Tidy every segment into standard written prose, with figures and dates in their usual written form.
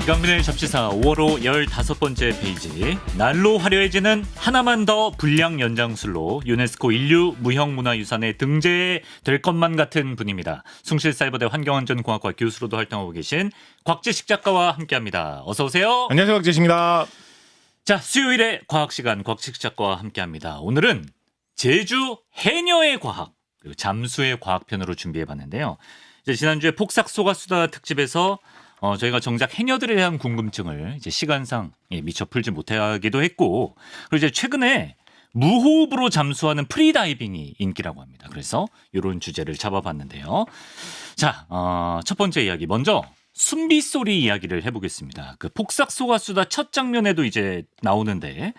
이강민의 접시사 5월호 15번째 페이지. 날로 화려해지는 하나만 더 불량 연장술로 유네스코 인류 무형문화유산에 등재될 것만 같은 분입니다. 숭실사이버대 환경안전공학과 교수로도 활동하고 계신 곽재식 작가와 함께합니다. 어서 오세요. 안녕하세요, 곽재식입니다. 자, 수요일에 과학시간 곽재식 작가와 함께합니다. 오늘은 제주 해녀의 과학 그리고 잠수의 과학편으로 준비해봤는데요. 이제 지난주에 폭삭 소가수다 특집에서 저희가 정작 해녀들에 대한 궁금증을 이제 시간상 미처 풀지 못하기도 했고, 그리고 이제 최근에 무호흡으로 잠수하는 프리다이빙이 인기라고 합니다. 그래서 이런 주제를 잡아봤는데요. 자, 첫 번째 이야기 먼저 숨비소리 이야기를 해보겠습니다. 그 폭삭 소가수다 첫 장면에도 이제 나오는데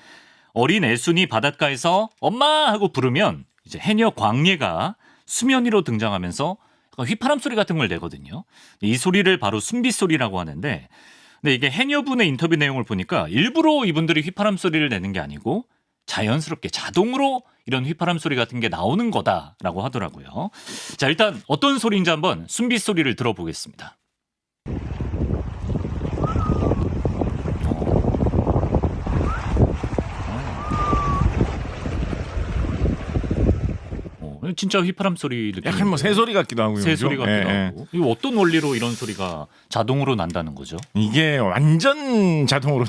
어린 애순이 바닷가에서 엄마 하고 부르면 이제 해녀 광예가 수면 위로 등장하면서 휘파람 소리 같은 걸 내거든요. 이 소리를 바로 숨비소리라고 하는데, 근데 이게 해녀분의 인터뷰 내용을 보니까 일부러 이분들이 휘파람 소리를 내는 게 아니고 자연스럽게 자동으로 이런 휘파람 소리 같은 게 나오는 거다라고 하더라고요. 자, 일단 어떤 소리인지 한번 숨비소리를 들어보겠습니다. 진짜 휘파람 소리 느낌. 약간 뭐 새소리 같기도 하고요. 새소리 그죠? 같기도 예, 하고. 이거 어떤 원리로 이런 소리가 자동으로 난다는 거죠? 이게 완전 자동으로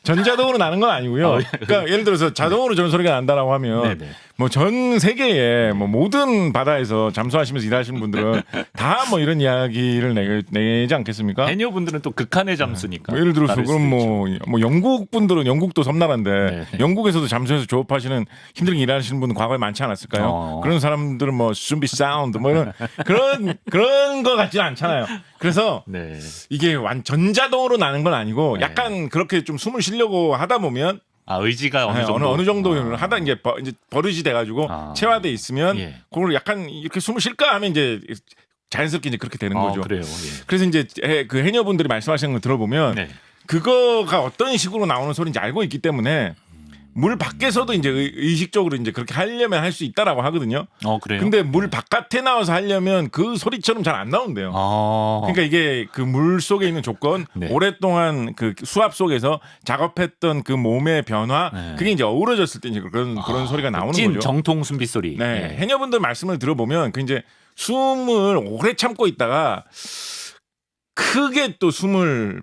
전자동으로 나는 건 아니고요. 그러니까 예를 들어서 자동으로 저런 소리가 난다라고 하면 네네. 뭐 전 세계의 뭐 모든 바다에서 잠수하시면서 일하시는 분들은 다 뭐 이런 이야기를 내지 않겠습니까? 해녀분들은 또 극한의 잠수니까. 뭐 예를 들어서 다를 그럼 수도 있죠. 뭐 영국 분들은 영국도 섬나라인데 네. 영국에서도 잠수해서 조업하시는 힘들게 일하시는 분은 과거에 많지 않았을까요? 그런 사람들은 뭐 준비 사운드 뭐 이런 그런 거 같지는 않잖아요. 그래서 네. 이게 전자동으로 나는 건 아니고 네. 약간 그렇게 좀 숨을 쉬려고 하다 보면 의지가 어느 정도 어느 정도 하다 이제 버릇이 돼가지고 체화돼 있으면 예. 그걸 약간 이렇게 숨을 쉴까 하면 이제 자연스럽게 이제 그렇게 되는 거죠. 그래요. 예. 그래서 이제 그 해녀분들이 말씀하시는 걸 들어보면 네. 그거가 어떤 식으로 나오는 소리인지 알고 있기 때문에 물 밖에서도 이제 의식적으로 이제 그렇게 하려면 할 수 있다라고 하거든요. 그래요. 근데 물 바깥에 나와서 하려면 그 소리처럼 잘 안 나온대요. 그러니까 이게 그 물 속에 있는 조건, 네. 오랫동안 그 수압 속에서 작업했던 그 몸의 변화, 네. 그게 이제 어우러졌을 때 이제 그런 소리가 나오는 찐 거죠. 정통 숨비 소리. 네. 예. 해녀분들 말씀을 들어보면 그 이제 숨을 오래 참고 있다가 크게 또 숨을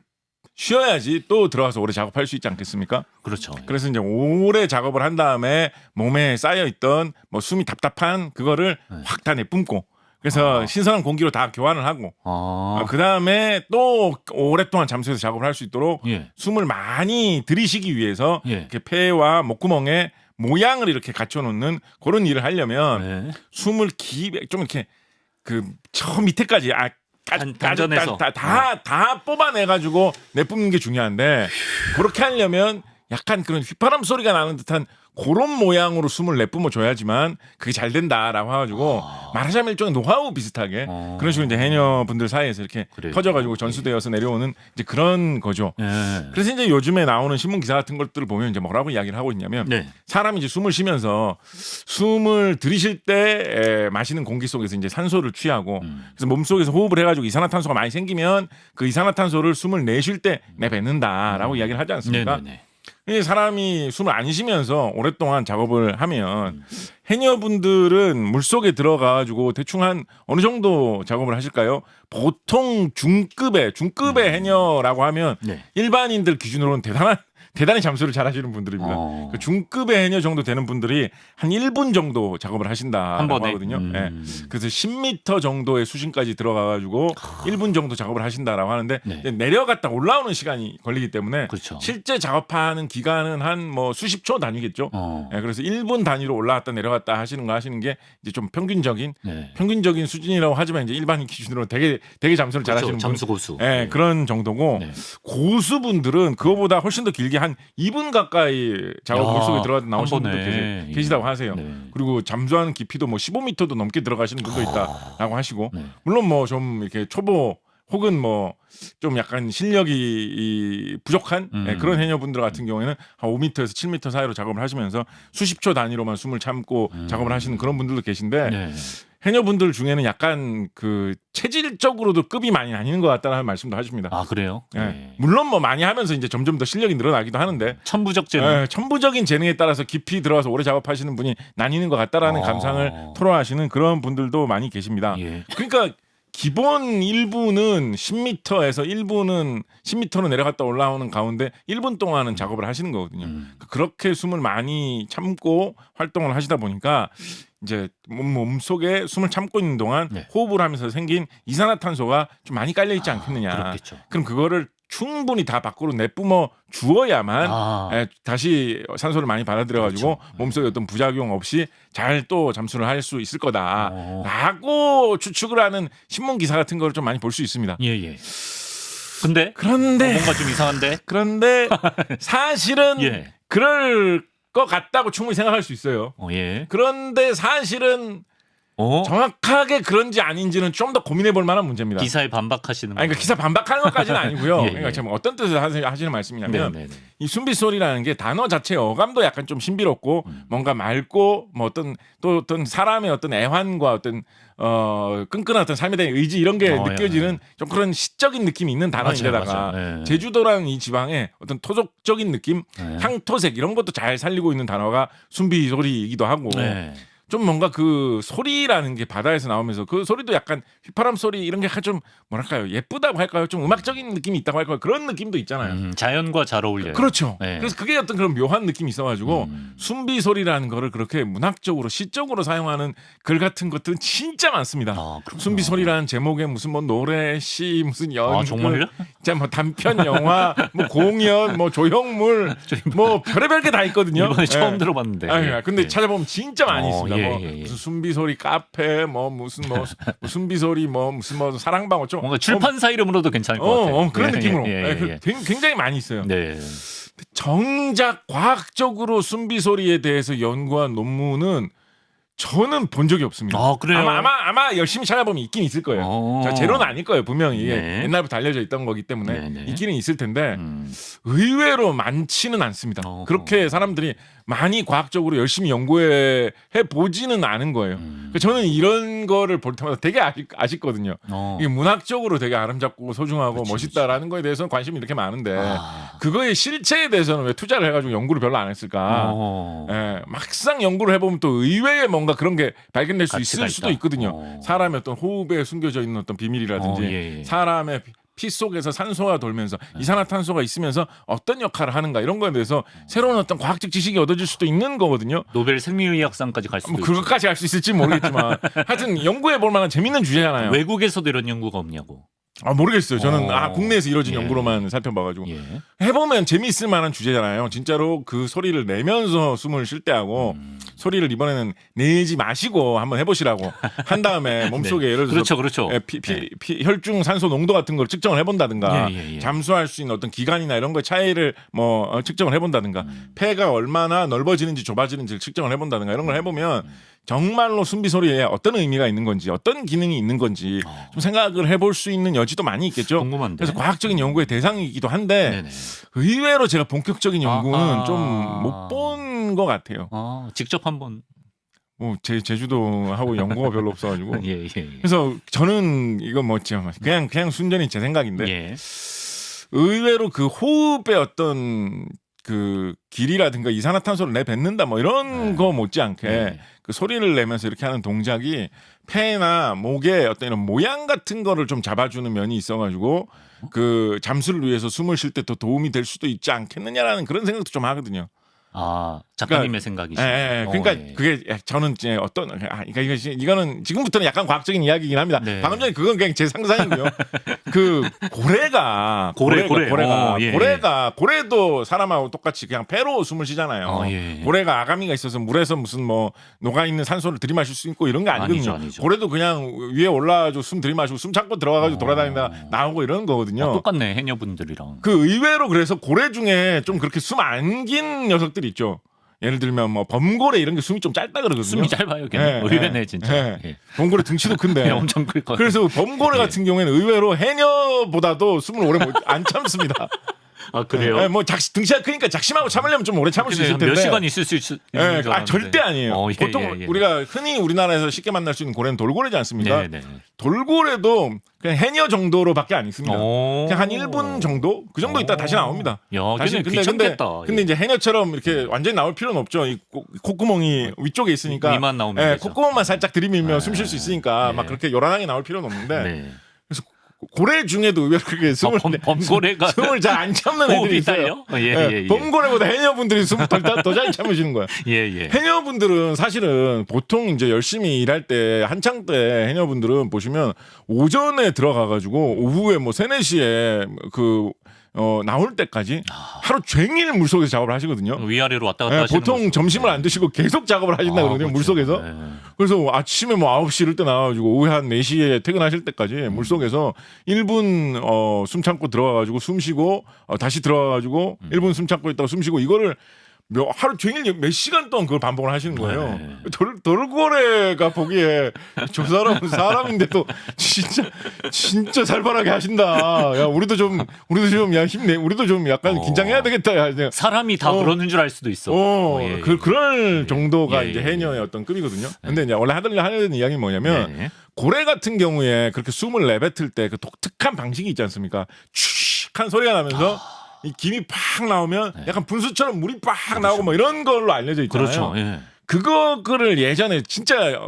쉬어야지 또 들어가서 오래 작업할 수 있지 않겠습니까? 그렇죠. 그래서 이제 오래 작업을 한 다음에 몸에 쌓여 있던 뭐 숨이 답답한 그거를 확 다 내뿜고 그래서 신선한 공기로 다 교환을 하고 그 다음에 또 오랫동안 잠수해서 작업을 할 수 있도록 예. 숨을 많이 들이쉬기 위해서 예. 이렇게 폐와 목구멍에 모양을 이렇게 갖춰놓는 그런 일을 하려면 네. 숨을 좀 이렇게 그 저 밑에까지 단전해서 다 뽑아내가지고 내뿜는 게 중요한데 그렇게 하려면 약간 그런 휘파람 소리가 나는 듯한 그런 모양으로 숨을 내뿜어 줘야지만 그게 잘 된다라고 해가지고 말하자면 일종의 노하우 비슷하게 그런 식으로 이제 해녀분들 사이에서 이렇게 그래요. 퍼져가지고 전수되어서 내려오는 이제 그런 거죠. 예. 그래서 이제 요즘에 나오는 신문 기사 같은 것들을 보면 이제 뭐라고 이야기를 하고 있냐면 네. 사람이 이제 숨을 쉬면서 숨을 들이쉴 때 마시는 공기 속에서 이제 산소를 취하고 그래서 몸 속에서 호흡을 해가지고 이산화탄소가 많이 생기면 그 이산화탄소를 숨을 내쉴 때 내뱉는다라고 이야기를 하지 않습니까? 네네네. 사람이 숨을 안 쉬면서 오랫동안 작업을 하면 해녀분들은 물속에 들어가가지고 대충 한 어느 정도 작업을 하실까요? 보통 중급의 해녀라고 하면 네. 일반인들 기준으로는 대단히 잠수를 잘 하시는 분들입니다. 그 중급의 해녀 정도 되는 분들이 한 1분 정도 작업을 하신다고 한 번에? 하거든요. 네. 그래서 10m 정도의 수심까지 들어가가지고 1분 정도 작업을 하신다라고 하는데 네. 이제 내려갔다 올라오는 시간이 걸리기 때문에 그렇죠. 실제 작업하는 기간은 한 뭐 수십 초 단위겠죠. 네, 그래서 1분 단위로 올라갔다 내려갔다 하시는 게 이제 좀 평균적인 수준이라고 하지만 이제 일반인 기준으로 되게 잠수를 잘 하시는 잠수 고수. 네, 그런 정도고 네. 고수분들은 그거보다 훨씬 더 길게 한 2분 가까이 작업 물속에 들어가 나오시는 분도 계시다고 하세요. 네. 그리고 잠수하는 깊이도 뭐 15m도 넘게 들어가시는 분도 있다라고 하시고 물론 뭐 좀 이렇게 초보 혹은 뭐 좀 약간 실력이 부족한 그런 해녀분들 같은 경우에는 한 5m에서 7m 사이로 작업을 하시면서 수십 초 단위로만 숨을 참고 작업을 하시는 그런 분들도 계신데 해녀분들 중에는 약간 그 체질적으로도 급이 많이 나뉘는 것 같다는 말씀도 하십니다. 아 그래요? 예. 네. 물론 뭐 많이 하면서 이제 점점 더 실력이 늘어나기도 하는데 천부적 재능. 예, 천부적인 재능에 따라서 깊이 들어가서 오래 작업하시는 분이 나뉘는 것 같다라는 감상을 토로하시는 그런 분들도 많이 계십니다. 예. 그러니까 기본 1부는 10m에서 1부는 10m로 내려갔다 올라오는 가운데 1분 동안은 작업을 하시는 거거든요. 그렇게 숨을 많이 참고 활동을 하시다 보니까 이제 몸속에 숨을 참고 있는 동안 네. 호흡을 하면서 생긴 이산화탄소가 좀 많이 깔려 있지 않겠느냐. 그렇겠죠. 그럼 그거를 충분히 다 밖으로 내뿜어 주어야만 다시 산소를 많이 받아들여 가지고 그렇죠. 몸속에 어떤 부작용 없이 잘 또 잠수를 할 수 있을 거다라고 추측을 하는 신문 기사 같은 걸 좀 많이 볼 수 있습니다. 예. 근데 그런데 뭔가 좀 이상한데. 사실은 예. 그럴 것 같다고 충분히 생각할 수 있어요. 예. 그런데 사실은 정확하게 그런지 아닌지는 좀 더 고민해 볼 만한 문제입니다. 기사에 반박하시는 거. 그러니까 기사 반박하는 것까지는 아니고요. 예. 그러니까 지금 어떤 뜻을 하시는 말씀이냐면 네네네. 이 숨빗소리라는 게 단어 자체 어감도 약간 좀 신비롭고 뭔가 맑고 뭐 어떤 사람의 어떤 애환과 어떤 끈끈한 어떤 삶에 대한 의지 이런 게 느껴지는 좀 그런 시적인 느낌이 있는 단어인데다가 맞아요. 예. 제주도라는 이 지방의 어떤 토속적인 느낌, 향토색 이런 것도 잘 살리고 있는 단어가 숨빗소리이기도 하고 좀 뭔가 그 소리라는 게 바다에서 나오면서 그 소리도 약간 휘파람 소리 이런 게 약간 좀 뭐랄까요 예쁘다고 할까요 좀 음악적인 느낌이 있다고 할까요 그런 느낌도 있잖아요. 자연과 잘 어울려요. 그렇죠. 네. 그래서 그게 어떤 그런 묘한 느낌이 있어가지고 숨비 소리라는 거를 그렇게 문학적으로 시적으로 사용하는 글 같은 것들은 진짜 많습니다. 숨비 소리라는 제목에 무슨 뭐 노래, 시, 무슨 연극, 정말요? 진짜 뭐 단편 영화, 뭐 공연, 뭐 조형물, 뭐 별의별 게 다 있거든요. 이번에 처음 들어봤는데. 근데 찾아보면 진짜 많이 있습니다. 예. 무슨 숨비소리 카페, 뭐 무슨 뭐 숨비소리 뭐 무슨 뭐 사랑방 어쩌고 뭔가 출판사 이름으로도 괜찮을 것 같아요. 그런 느낌으로 예. 굉장히 많이 있어요. 네. 정작 과학적으로 숨비소리에 대해서 연구한 논문은 저는 본 적이 없습니다. 그래요? 아마 열심히 찾아보면 있긴 있을 거예요. 제로는 아닐 거예요. 분명히 옛날부터 알려져 있던 거기 때문에 있기는 있을 텐데 의외로 많지는 않습니다. 그렇게 사람들이 많이 과학적으로 열심히 연구해 보지는 않은 거예요. 그러니까 저는 이런 거를 볼 때마다 되게 아쉽거든요. 이게 문학적으로 되게 아름답고 소중하고 멋있다라는 거에 대해서는 관심이 이렇게 많은데 그거의 실체에 대해서는 왜 투자를 해가지고 연구를 별로 안 했을까? 막상 연구를 해보면 또 의외의 뭔가 그런 게 발견될 수 있을 수도 있거든요. 사람의 어떤 호흡에 숨겨져 있는 어떤 비밀이라든지 사람의 피 속에서 산소가 돌면서 이산화탄소가 있으면서 어떤 역할을 하는가 이런 거에 대해서 새로운 어떤 과학적 지식이 얻어질 수도 있는 거거든요. 노벨 생리의학상까지 갈 수도 있죠. 그것까지 할 수 있을지 모르겠지만 하여튼 연구해 볼 만한 재밌는 주제잖아요. 외국에서도 이런 연구가 없냐고. 모르겠어요. 저는 국내에서 이루어진 연구로만 살펴봐가지고 해보면 재미있을 만한 주제잖아요. 진짜로 그 소리를 내면서 숨을 쉴 때 하고 소리를 이번에는 내지 마시고 한번 해보시라고 한 다음에 몸속에 예를 들어서 그렇죠. 혈중 산소 농도 같은 걸 측정을 해본다든가 잠수할 수 있는 어떤 기간이나 이런 거의 차이를 뭐 측정을 해본다든가 폐가 얼마나 넓어지는지 좁아지는지를 측정을 해본다든가 이런 걸 해보면 정말로 숨비소리에 어떤 의미가 있는 건지 어떤 기능이 있는 건지 좀 생각을 해볼 수 있는 여지도 많이 있겠죠. 궁금한데. 그래서 과학적인 연구의 대상이기도 한데 의외로 제가 본격적인 연구는 좀 못 본 것 같아요. 직접 한번. 제주도 하고 연구가 별로 없어가지고. 예. 그래서 저는 이거 그냥 순전히 제 생각인데 의외로 그 호흡의 어떤 그 길이라든가 이산화탄소를 내뱉는다 뭐 이런 거 못지않게 그 소리를 내면서 이렇게 하는 동작이 폐나 목의 어떤 이런 모양 같은 거를 좀 잡아주는 면이 있어가지고 그 잠수를 위해서 숨을 쉴 때 더 도움이 될 수도 있지 않겠느냐라는 그런 생각도 좀 하거든요. 작가님의 생각이시죠. 그러니까 그게 저는 이제 그러니까 이거는 지금부터는 약간 과학적인 이야기이긴 합니다. 방금 전에 그건 그냥 제 상상이고요. 그 고래가 고래도 사람하고 똑같이 그냥 폐로 숨을 쉬잖아요. 고래가 아가미가 있어서 물에서 무슨 뭐 녹아 있는 산소를 들이마실 수 있고 이런 게 아니거든요. 아니죠. 고래도 그냥 위에 올라가지고 숨 들이마시고 숨 참고 들어가가지고 돌아다니다 나오고 이런 거거든요. 똑같네 해녀분들이랑. 그 의외로 그래서 고래 중에 좀 그렇게 숨 안 긴 녀석들이 있죠. 예를 들면 뭐 범고래 이런 게 숨이 좀 짧다 그러거든요. 숨이 짧아요, 걔는. 의외네 진짜. 범고래 등치도 큰데. 엄청 클 거. 그래서 범고래 같은 경우에는 의외로 해녀보다도 숨을 오래 안 참습니다. 아 그래요? 예, 뭐 등치가 크니까 작심하고 참으려면 좀 오래 참을 수 있을 텐데. 몇 시간 있을 수 있는 예, 줄 알았는데. 절대 아니에요. 예, 보통 예. 우리가 흔히 우리나라에서 쉽게 만날 수 있는 고래는 돌고래지 않습니까? 네네. 돌고래도 그냥 해녀 정도로밖에 안 있습니다. 오. 그냥 한 1분 정도? 그 정도 있다 다시 나옵니다. 야, 다시 걔는 귀찮겠다. 근데 예. 이제 해녀처럼 이렇게 완전히 나올 필요는 없죠. 이 콧구멍이 위쪽에 있으니까 위만 나오면 예, 되죠. 콧구멍만 살짝 들이밀면 네. 숨 쉴 수 있으니까 네. 막 그렇게 요란하게 나올 필요는 없는데 네. 고래 중에도 의외로 그렇게 숨을 범고래가 숨을 잘 안 참는 호흡이 애들이 있어요. 딸려? 예. 범고래보다 해녀분들이 숨을 더 잘 참으시는 거예요. 예. 해녀분들은 사실은 보통 이제 열심히 일할 때 한창 때 해녀분들은 보시면 오전에 들어가가지고 오후에 뭐 3, 4시에 나올 때까지 하루 종일 물속에서 작업을 하시거든요. 위아래로 왔다 갔다 예, 하시는 보통 거죠. 점심을 안 드시고 계속 작업을 하신다 그러거든요. 그렇죠. 물속에서. 네. 그래서 아침에 뭐 9시 이럴 때 나와가지고 오후에 한 4시에 퇴근하실 때까지 물속에서 1분 숨 참고 들어가가지고 숨 쉬고 다시 들어가가지고 1분 숨 참고 있다가 숨 쉬고 이거를 하루 종일 몇 시간 동안 그걸 반복을 하시는 거예요. 네. 돌고래가 보기에 저 사람은 사람인데도 진짜 살벌하게 하신다. 야 우리도 좀 야 힘내. 우리도 좀 약간 긴장해야 되겠다. 야, 그냥. 사람이 다 그러는 줄 알 수도 있어. 예. 그럴 정도가 예, 이제 예. 해녀의 어떤 급이거든요. 근데 이제 원래 하는 이야기는 뭐냐면 네. 고래 같은 경우에 그렇게 숨을 내뱉을 때 그 독특한 방식이 있지 않습니까? 촤익한 소리가 나면서 이 김이 팍 나오면 약간 분수처럼 물이 팍 나오고 뭐 이런 걸로 알려져 있잖아요. 그렇죠. 예. 그거를 예전에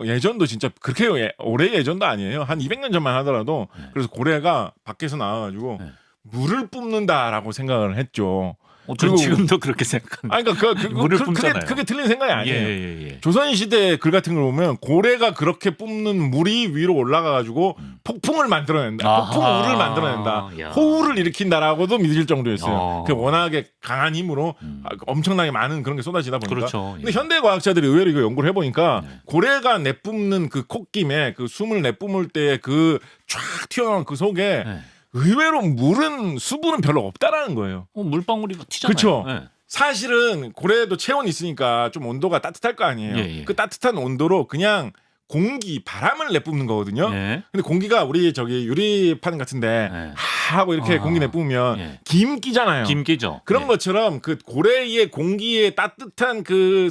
예전도 진짜 그렇게 오래 예전도 아니에요. 한 200년 전만 하더라도 그래서 고래가 밖에서 나와가지고 물을 뿜는다라고 생각을 했죠. 전 그리고- 지금도 그렇게 생각합니다. 아니 그러니까 물을 뿜잖아요. 그게 틀린 생각이 아니에요. 예. 조선 시대 글 같은 걸 보면 고래가 그렇게 뿜는 물이 위로 올라가 가지고 폭풍을 만들어낸다. 아하. 폭풍우를 만들어낸다. 야. 호우를 일으킨다라고도 믿을 정도였어요. 그 어. 워낙에 강한 힘으로 엄청나게 많은 그런 게 쏟아지다 보니까. 그렇죠. 근데 예. 현대 과학자들이 의외로 이거 연구를 해 보니까 고래가 내뿜는 그 콧김에 그 숨을 내뿜을 때 그 쫙 튀어나온 그 속에 네. 의외로 수분은 별로 없다라는 거예요. 물방울이 막 튀잖아요. 그쵸? 예. 사실은 고래도 체온이 있으니까 좀 온도가 따뜻할 거 아니에요. 예. 그 따뜻한 온도로 그냥 바람을 내뿜는 거거든요. 예. 근데 공기가 우리 저기 유리판 같은데 예. 하고 이렇게 아. 공기 내뿜으면 예. 김 끼잖아요. 김기죠. 그런 예. 것처럼 그 고래의 공기의 따뜻한 그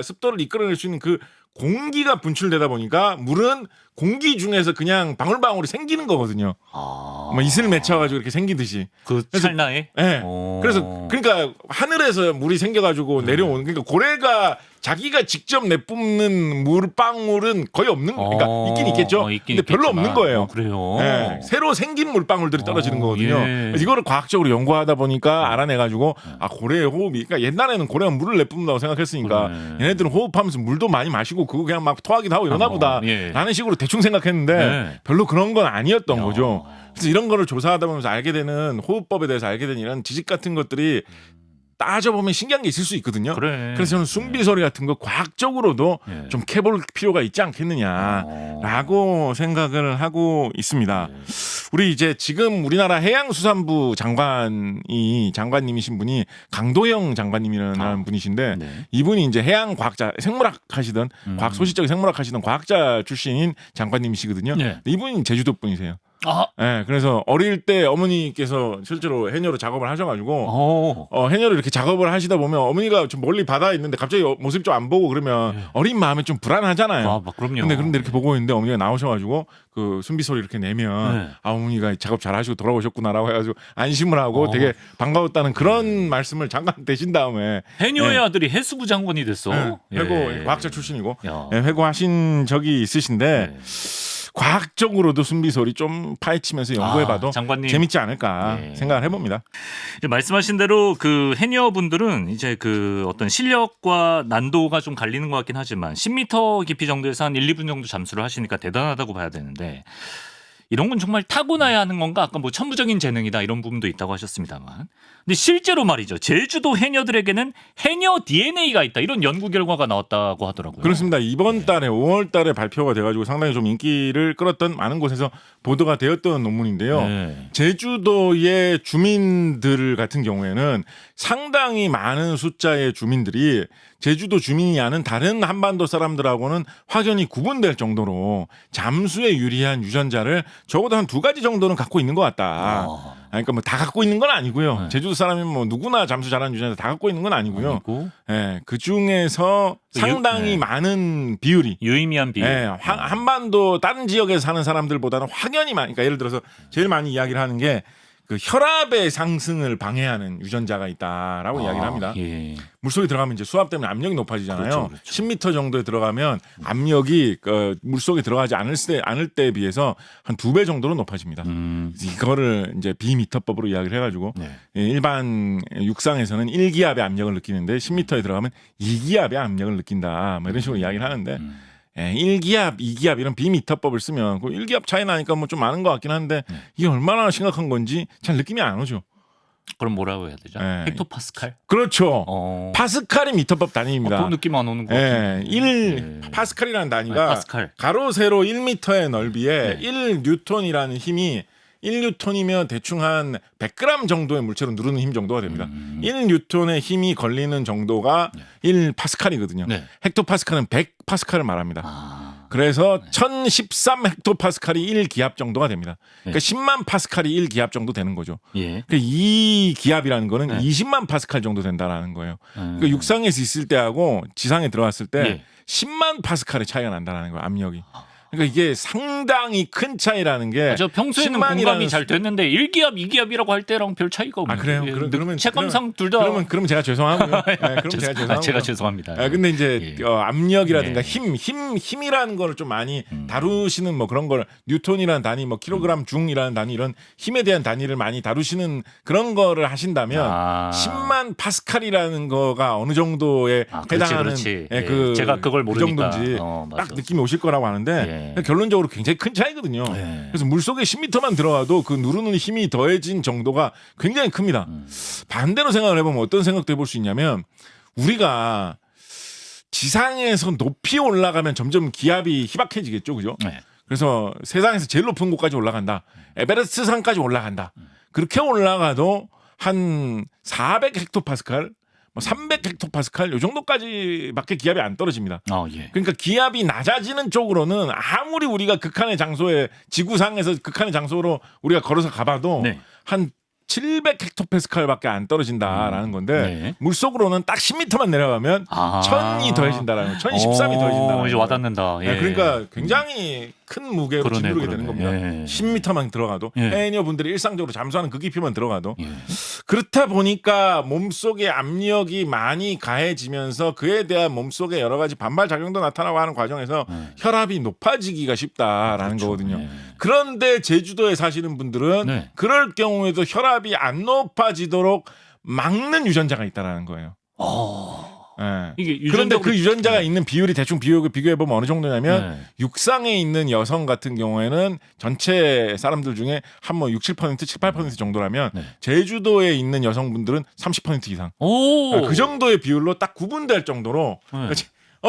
습도를 이끌어낼 수 있는 그 공기가 분출되다 보니까 물은 공기 중에서 그냥 방울방울이 생기는 거거든요. 뭐 이슬 맺혀가지고 이렇게 생기듯이. 그 그래서- 찰나에. 예. 오. 그래서 그러니까 하늘에서 물이 생겨가지고 내려오는 그러니까 고래가 자기가 직접 내뿜는 물방울은 거의 없는 그러니까 있긴 있겠죠. 있긴 근데 별로 있겠지만. 없는 거예요. 그래요. 예. 새로 생긴 물방울들이 떨어지는 거거든요. 예. 그래서 이거를 과학적으로 연구하다 보니까 알아내가지고 고래의 호흡이 그러니까 옛날에는 고래가 물을 내뿜는다고 생각했으니까 그러네. 얘네들은 호흡하면서 물도 많이 마시고 그거 그냥 막 토하기도 하고 이러나 보다 예. 라는 식으로 대충 생각했는데 예. 별로 그런 건 아니었던 야. 거죠. 그래서 이런 거를 조사하다 보면서 알게 되는 호흡법에 대해서 알게 되는 이런 지식 같은 것들이 따져보면 신기한 게 있을 수 있거든요. 그래. 그래서 저는 숨비 소리 같은 거 과학적으로도 예. 좀 캐볼 필요가 있지 않겠느냐라고 생각을 하고 있습니다. 예. 우리 이제 지금 우리나라 해양수산부 장관님이신 분이 강도영 장관님이라는 분이신데 네. 이분이 이제 해양 과학자, 생물학 하시던 과학 소시적 생물학 하시던 과학자 출신인 장관님이시거든요. 네. 근데 이분이 제주도 분이세요. 아. 네, 그래서 어릴 때 어머니께서 실제로 해녀로 작업을 하셔가지고 해녀로 이렇게 작업을 하시다 보면 어머니가 좀 멀리 바다에 있는데 갑자기 모습 좀 안 보고 그러면 어린 마음에 좀 불안하잖아요. 그럼요. 그런데 이렇게 보고 있는데 어머니가 나오셔가지고 그 숨비 소리 이렇게 내면 네. 어머니가 작업 잘 하시고 돌아오셨구나라고 해가지고 안심을 하고 되게 반가웠다는 그런 말씀을 잠깐 되신 다음에 해녀의 네. 아들이 해수부 장관이 됐어. 회고 과학자 출신이고 야. 회고하신 적이 있으신데 네. 과학적으로도 숨비 소리 좀 파헤치면서 연구해봐도 장관님. 재밌지 않을까 네. 생각을 해봅니다. 이제 말씀하신 대로 그 해녀분들은 이제 그 어떤 실력과 난도가 좀 갈리는 것 같긴 하지만 10m 깊이 정도에서 한 1, 2분 정도 잠수를 하시니까 대단하다고 봐야 되는데 이런 건 정말 타고나야 하는 건가? 아까 뭐 천부적인 재능이다 이런 부분도 있다고 하셨습니다만. 근데 실제로 말이죠. 제주도 해녀들에게는 해녀 DNA가 있다. 이런 연구 결과가 나왔다고 하더라고요. 그렇습니다. 이번 달에 5월 달에 발표가 돼가지고 상당히 좀 인기를 끌었던 많은 곳에서 보도가 되었던 논문인데요. 네. 제주도의 주민들 같은 경우에는 상당히 많은 숫자의 주민들이 제주도 주민이 아닌 다른 한반도 사람들하고는 확연히 구분될 정도로 잠수에 유리한 유전자를 적어도 한 2가지 정도는 갖고 있는 것 같다. 그러니까 뭐 다 갖고 있는 건 아니고요. 네. 제주도 사람이면 뭐 누구나 잠수 잘하는 유전자 다 갖고 있는 건 아니고요. 아니고 예, 그 중에서 상당히 네. 많은 비율이 유의미한 비율. 예, 한반도 다른 지역에 사는 사람들보다는 확연히 많이, 그러니까 예를 들어서 제일 많이 이야기를 하는 게 그 혈압의 상승을 방해하는 유전자가 있다라고 이야기를 합니다. 예. 물속에 들어가면 이제 수압 때문에 압력이 높아지잖아요. 그렇죠, 그렇죠. 10m 정도에 들어가면 압력이 물속에 들어가지 않을 때에 비해서 한 2배 정도로 높아집니다. 이거를 이제 비미터법으로 이야기를 해가지고 네. 일반 육상에서는 1기압의 압력을 느끼는데 10m에 들어가면 2기압의 압력을 느낀다. 뭐 이런 식으로 이야기를 하는데 1기압, 2기압 이런 비미터법을 쓰면 그 1기압 차이 나니까 뭐 좀 많은 것 같긴 한데 이게 얼마나 심각한 건지 잘 느낌이 안 오죠. 그럼 뭐라고 해야 되죠? 네. 헥토파스칼? 그렇죠. 어. 파스칼이 미터법 단위입니다. 그 느낌 안 오는 거 예, 같은데. 1 네. 파스칼이라는 단위가 아, 파스칼. 가로 세로 1m의 넓이에 네. 1뉴턴이라는 힘이 1뉴턴이면 대충 한 100g 정도의 물체로 누르는 힘 정도가 됩니다. 1뉴턴의 힘이 걸리는 정도가 1파스칼이거든요. 네. 헥토파스칼은 100파스칼을 말합니다. 아. 그래서 1013 헥토파스칼이 1기압 정도가 됩니다. 그러니까 10만 파스칼이 1기압 정도 되는 거죠. 예. 그러니까 이 기압이라는 거는 네. 20만 파스칼 정도 된다라는 거예요. 그러니까 육상에서 있을 때하고 지상에 들어갔을 때 예. 10만 파스칼의 차이가 난다라는 거예요. 압력이. 그러니까 이게 상당히 큰 차이라는 게 저 평소에는 10만이라는 공감이 잘 됐는데 1기압, 2기압이라고 할 때랑 별 차이가 없는. 아 그래요? 그러면 체감상 둘 다. 그러면 제가 죄송하고요. 네, 그럼 제가 죄송하고요. 제가 죄송합니다. 아, 근데 이제 예. 압력이라든가 예. 힘이라는 거를 좀 많이 다루시는 뭐 그런 걸 뉴턴이라는 단위, 뭐 킬로그램 중이라는 단위 이런 힘에 대한 단위를 많이 다루시는 그런 거를 하신다면 아. 10만 파스칼이라는 거가 어느 정도에 아, 그렇지, 해당하는 그렇지. 예, 예. 제가 그걸 모르니까. 그 정도인지 맞아. 딱 느낌이 오실 거라고 하는데 예. 결론적으로 굉장히 큰 차이거든요. 예. 그래서 물속에 10m만 들어가도 그 누르는 힘이 더해진 정도가 굉장히 큽니다. 반대로 생각을 해보면 어떤 생각도 해볼 수 있냐면 우리가 지상에서 높이 올라가면 점점 기압이 희박해지겠죠, 그죠? 네. 그래서 세상에서 제일 높은 곳까지 올라간다. 에베레스트 산까지 올라간다. 그렇게 올라가도 한 400 헥토파스칼, 뭐 300 헥토파스칼 요 정도까지밖에 기압이 안 떨어집니다. 예. 그러니까 기압이 낮아지는 쪽으로는 아무리 우리가 극한의 장소에 지구상에서 극한의 장소로 우리가 걸어서 가봐도 네. 한 700 헥토파스칼밖에 안 떨어진다라는 건데 네. 물속으로는 딱 10m만 내려가면 아. 1000이 더해진다라는 거, 1013이 더해진다라는 이제 거예요. 와닿는다. 예. 네, 그러니까 굉장히 큰 무게로 그러네, 짓누르게 그러네. 되는 겁니다. 예. 10m만 들어가도 예. 해녀분들이 일상적으로 잠수하는 그 깊이만 들어가도 예. 그렇다 보니까 몸속에 압력이 많이 가해지면서 그에 대한 몸속에 여러 가지 반발 작용도 나타나고 하는 과정에서 혈압이 높아지기가 쉽다라는 그렇죠. 거거든요. 예. 그런데 제주도에 사시는 분들은 네. 그럴 경우에도 혈압이 안 높아지도록 막는 유전자가 있다라는 거예요. 예. 이게 그런데 유전적으로- 그 유전자가 있는 비율이 대충 비교해 보면 어느 정도냐면 네. 육상에 있는 여성 같은 경우에는 전체 사람들 중에 한 뭐 6, 7%, 7, 8% 정도라면 네. 제주도에 있는 여성분들은 30% 이상. 오. 그 정도의 비율로 딱 구분될 정도로 네.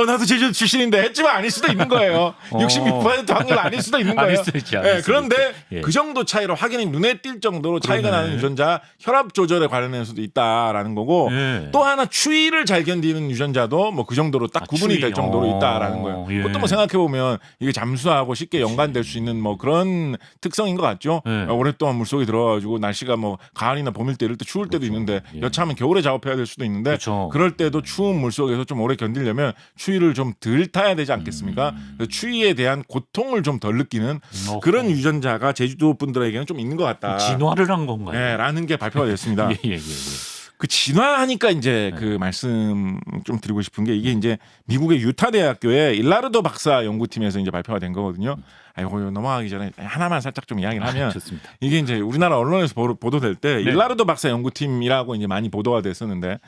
나도 제주도 출신인데 했지만 아닐 수도 있는 거예요. 66% 확률 아닐 수도 있는 거예요. 아닐 수도 있지, 아닐 수도 그런데 있지. 예. 그 정도 차이로 확연히 눈에 띌 정도로 차이가 그러네. 나는 유전자 혈압 조절에 관련해서도 있다라는 거고 예. 또 하나 추위를 잘 견디는 유전자도 뭐 그 정도로 딱 구분이 추위. 될 정도로 있다라는 거예요. 예. 그것도 뭐 생각해 보면 이게 잠수하고 쉽게 연관될 수 있는 뭐 그런 특성인 것 같죠. 예. 오랫동안 물속에 들어가가지고 날씨가 뭐 가을이나 봄일 때 이럴 때 추울 때도 있는데 예. 여차하면 겨울에 작업해야 될 수도 있는데 그렇죠. 그럴 때도 추운 물속에서 좀 오래 견디려면 추위를 좀 덜 타야 되지 않겠습니까? 그래서 추위에 대한 고통을 좀 덜 느끼는 어허. 그런 유전자가 제주도 분들에게는 좀 있는 것 같다. 진화를 한 건가요? 네, 라는 게 발표가 됐습니다. 예. 그 진화하니까 이제 그 말씀 좀 드리고 싶은 게 이게 이제 미국의 유타 대학교의 일라르도 박사 연구팀에서 이제 발표가 된 거거든요. 아이고 넘어가기 전에 하나만 살짝 좀 이야기를 하면 좋습니다. 이게 이제 우리나라 언론에서 보도될 때 네. 일라르도 박사 연구팀이라고 이제 많이 보도가 됐었는데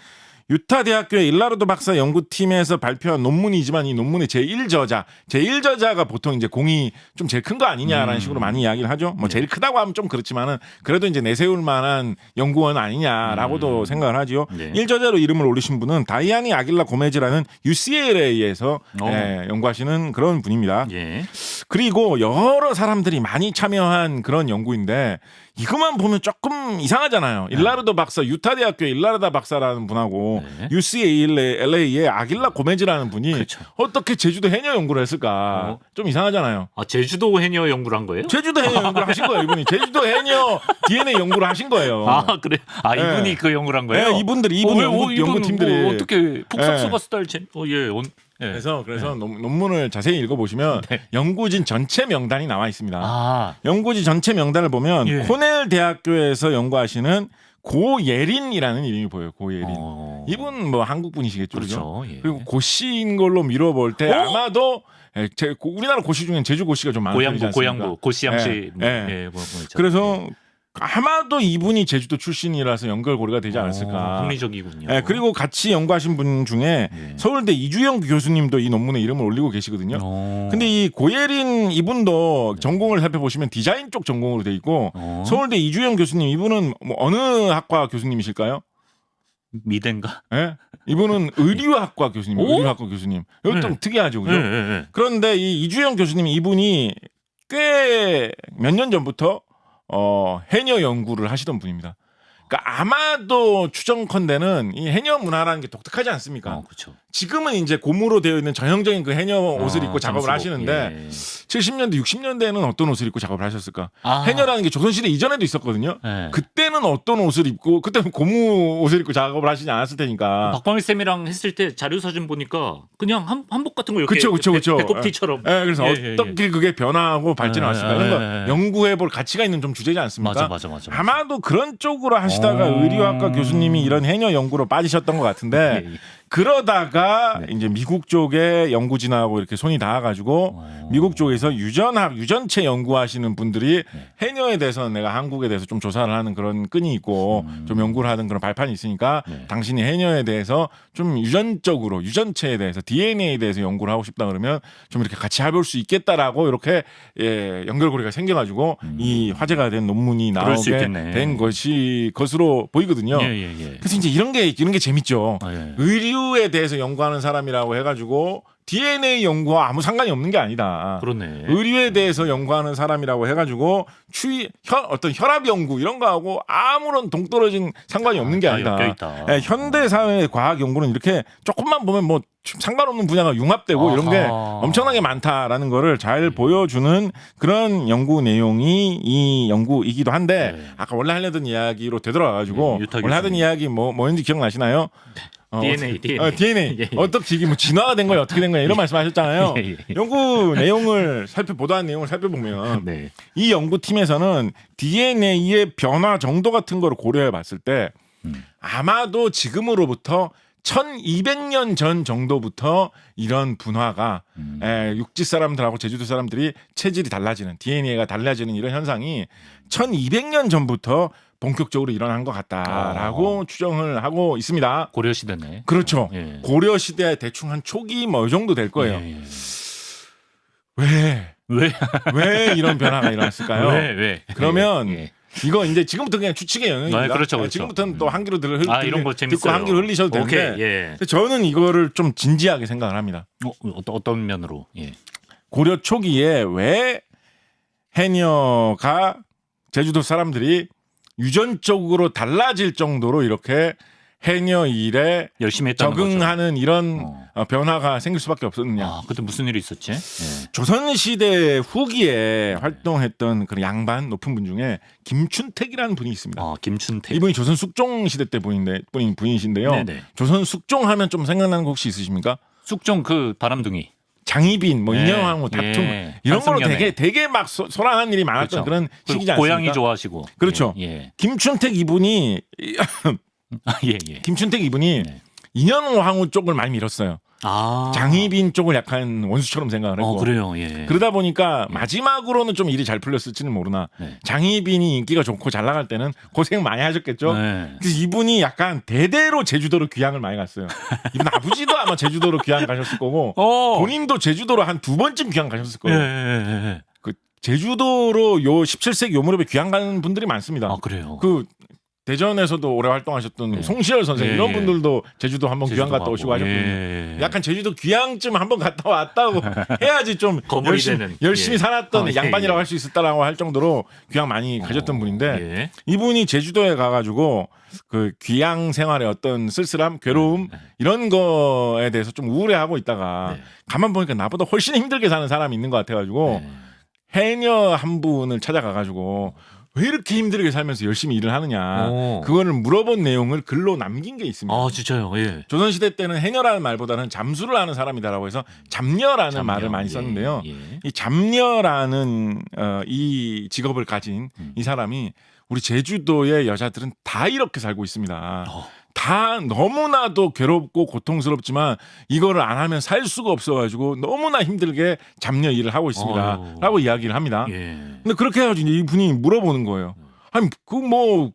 유타 대학교의 일라르도 박사 연구팀에서 발표한 논문이지만 이 논문의 제1저자가 보통 이제 공이 좀 제일 큰 거 아니냐라는 식으로 많이 이야기를 하죠. 뭐 제일 크다고 하면 좀 그렇지만은 그래도 이제 내세울 만한 연구원 아니냐라고도 생각을 하지요. 네. 1저자로 이름을 올리신 분은 다이아니 아길라 고메즈라는 UCLA에서 연구하시는 그런 분입니다. 예. 그리고 여러 사람들이 많이 참여한 그런 연구인데 이것만 보면 조금 이상하잖아요. 일라르도 박사, 유타 대학교의 일라르다 박사라는 분하고 네. UCLA의 아길라 고메즈라는 분이 그렇죠. 어떻게 제주도 해녀 연구를 했을까? 좀 이상하잖아요. 아, 제주도 해녀 연구를 한 거예요? 제주도 해녀 연구를 하신 거예요, 이분이. 제주도 해녀 DNA 연구를 하신 거예요. 아, 그래. 아, 이분이 네. 그 연구를 한 거예요? 네, 이분들이 이분 연구팀들이 뭐 어떻게 폭삭소가 스타일 예. 그래서 논문을 자세히 읽어보시면 네. 연구진 전체 명단이 나와 있습니다. 아, 연구진 전체 명단을 보면 예. 코넬 대학교에서 연구하시는 고예린이라는 이름이 보여요. 고예린. 이분 뭐 한국 분이시겠죠, 그렇죠. 예. 그리고 고씨인 걸로 미뤄볼 때 아마도 우리나라 고씨 중엔 제주 고씨가 좀 많은 편이지 않습니까? 고양부, 고시양 씨. 예. 있잖아요. 그래서 아마도 이분이 제주도 출신이라서 연결고리가 되지 않았을까. 흥미적이군요. 예, 그리고 같이 연구하신 분 중에 예. 서울대 이주영 교수님도 이 논문에 이름을 올리고 계시거든요. 근데 이 고예린 이분도 전공을 살펴보시면 디자인 쪽 전공으로 돼 있고 서울대 이주영 교수님 이분은 뭐 어느 학과 교수님이실까요? 미대인가? 예? 이분은 의류학과 교수님. 의류학과 교수님. 이거 좀 특이하죠, 그죠? 그런데 이 이주영 교수님 이분이 꽤 몇 년 전부터 해녀 연구를 하시던 분입니다. 그러니까 아마도 추정컨대는 이 해녀 문화라는 게 독특하지 않습니까? 그렇죠. 지금은 이제 고무로 되어 있는 전형적인 그 해녀 옷을 입고 작업을 잠수복. 하시는데 예. 70년대, 60년대에는 어떤 옷을 입고 작업을 하셨을까? 아. 해녀라는 게 조선시대 이전에도 있었거든요. 예. 그때는 어떤 옷을 입고 그때는 고무 옷을 입고 작업을 하시지 않았을 테니까. 박광일 쌤이랑 했을 때 자료 사진 보니까 그냥 한복 같은 거 이렇게 그쵸. 배꼽티처럼. 예, 그래서 예. 어떻게 그게 변화하고 발전해 왔을까? 이런 거 예. 연구해볼 가치가 있는 좀 주제지 않습니까? 맞아. 아마도 그런 쪽으로 하시다가 오. 의류학과 교수님이 이런 해녀 연구로 빠지셨던 것 같은데 예. 그러다가 네. 이제 미국 쪽에 연구진하고 이렇게 손이 닿아가지고 미국 쪽에서 유전체 연구하시는 분들이 해녀에 대해서는 내가 한국에 대해서 좀 조사를 하는 그런 끈이 있고 좀 연구를 하는 그런 발판이 있으니까 당신이 해녀에 대해서 좀 유전적으로 유전체에 대해서 DNA에 대해서 연구를 하고 싶다 그러면 좀 이렇게 같이 해볼 수 있겠다라고 이렇게 연결고리가 생겨가지고 이 화제가 된 논문이 그럴 수 나오게 있겠네. 된 것으로 보이거든요. 예. 그래서 이제 이런 게 재밌죠. 예. 의류에 대해서 연구하는 사람이라고 해가지고 DNA 연구와 아무 상관이 없는 게 아니다. 그렇네. 의류에 대해서 연구하는 사람이라고 해가지고 어떤 혈압 연구 이런 거하고 아무런 동떨어진 상관이 없는 게 아니다. 엮여있다. 예, 현대 사회 과학 연구는 이렇게 조금만 보면 뭐 상관없는 분야가 융합되고 이런 게 엄청나게 많다라는 거를 잘 보여주는 그런 연구 내용이 이 연구이기도 한데 아까 원래 하려던 이야기로 되돌아가지고 원래 하던 이야기 뭐였는지 기억나시나요? DNA. DNA. 예. 어떻게 이게 뭐 진화가 된 거야 어떻게 된 거야 이런 말씀하셨잖아요. 예. 연구 내용을 보도한 내용을 살펴보면 네. 이 연구팀에서는 DNA의 변화 정도 같은 거를 고려해봤을 때 아마도 지금으로부터 1200년 전 정도부터 이런 분화가 육지 사람들하고 제주도 사람들이 체질이 달라지는 DNA가 달라지는 이런 현상이 1200년 전부터 본격적으로 일어난 것 같다라고 추정을 하고 있습니다. 고려 시대네. 그렇죠. 예. 고려 시대 대충 한 초기 뭐 이 정도 될 거예요. 예. 왜 이런 변화가 일어났을까요? 왜? 그러면 예. 이거 이제 지금부터 그냥 추측의 영역입니다. 그렇죠. 지금부터는 또 한 귀로 이런 거 재밌어요. 듣고 한 귀로 흘리셔도 되는데 오케이. 예. 근데 저는 이거를 좀 진지하게 생각을 합니다. 어떤 면으로? 예. 고려 초기에 왜 해녀가 제주도 사람들이 유전적으로 달라질 정도로 이렇게 해녀 일에 열심히 했다는 적응하는 거죠. 이런 변화가 생길 수밖에 없었느냐. 그때 무슨 일이 있었지? 예. 조선시대 후기에 활동했던 그런 양반 높은 분 중에 김춘택이라는 분이 있습니다. 김춘택. 이분이 조선 숙종 시대 때 부인이신데요. 네네. 조선 숙종 하면 좀 생각나는 거 혹시 있으십니까? 숙종 그 바람둥이. 장희빈, 네. 인형왕후 다툼 이런 걸로 되게 막 소란한 일이 많았던 그렇죠. 그런 시기지 않습니까? 고양이 좋아하시고. 그렇죠. 예. 김춘택 이분이 예. 김춘택 이분이 네. 인형왕후 쪽을 많이 밀었어요. 장희빈 쪽을 약간 원수처럼 생각을 했고. 그래요. 예. 그러다 보니까 마지막으로는 좀 일이 잘 풀렸을지는 모르나 장희빈이 인기가 좋고 잘 나갈 때는 고생 많이 하셨겠죠. 그래서 이분이 약간 대대로 제주도로 귀향을 많이 갔어요. 이분 아버지도 아마 제주도로 귀향 가셨을 거고 본인도 제주도로 한 2번쯤 귀향 가셨을 거예요. 예. 그 제주도로 요 17세기 요 무렵에 귀향 가는 분들이 많습니다. 그래요. 그 대전에서도 오래 활동하셨던 네. 송시열 선생 예, 이런 예. 분들도 제주도 한번 귀향 갔다 제주도 오시고 가고. 하셨거든요. 예. 약간 제주도 귀향쯤 한번 갔다 왔다고 해야지 좀 거물이 되는. 열심히 예. 살았던 예, 양반이라고 예. 할 수 있었다라고 할 정도로 귀향 많이 가셨던 분인데 예. 이분이 제주도에 가가지고 그 귀향 생활의 어떤 쓸쓸함, 괴로움 이런 거에 대해서 좀 우울해하고 있다가 네. 가만 보니까 나보다 훨씬 힘들게 사는 사람이 있는 것 같아가지고 네. 해녀 한 분을 찾아가가지고 왜 이렇게 힘들게 살면서 열심히 일을 하느냐 오. 그거를 물어본 내용을 글로 남긴 게 있습니다. 아 진짜요. 예. 조선시대 때는 해녀라는 말보다는 잠수를 하는 사람이다라고 해서 잡녀라는 잠녀. 말을 많이 예, 썼는데요. 예. 이 잡녀라는 이 직업을 가진 이 사람이 우리 제주도의 여자들은 다 이렇게 살고 있습니다. 다 너무나도 괴롭고 고통스럽지만 이거를 안 하면 살 수가 없어가지고 너무나 힘들게 잡녀 일을 하고 있습니다라고 이야기를 합니다. 예. 근데 그렇게 해가지고 이분이 물어보는 거예요. 아니 그 뭐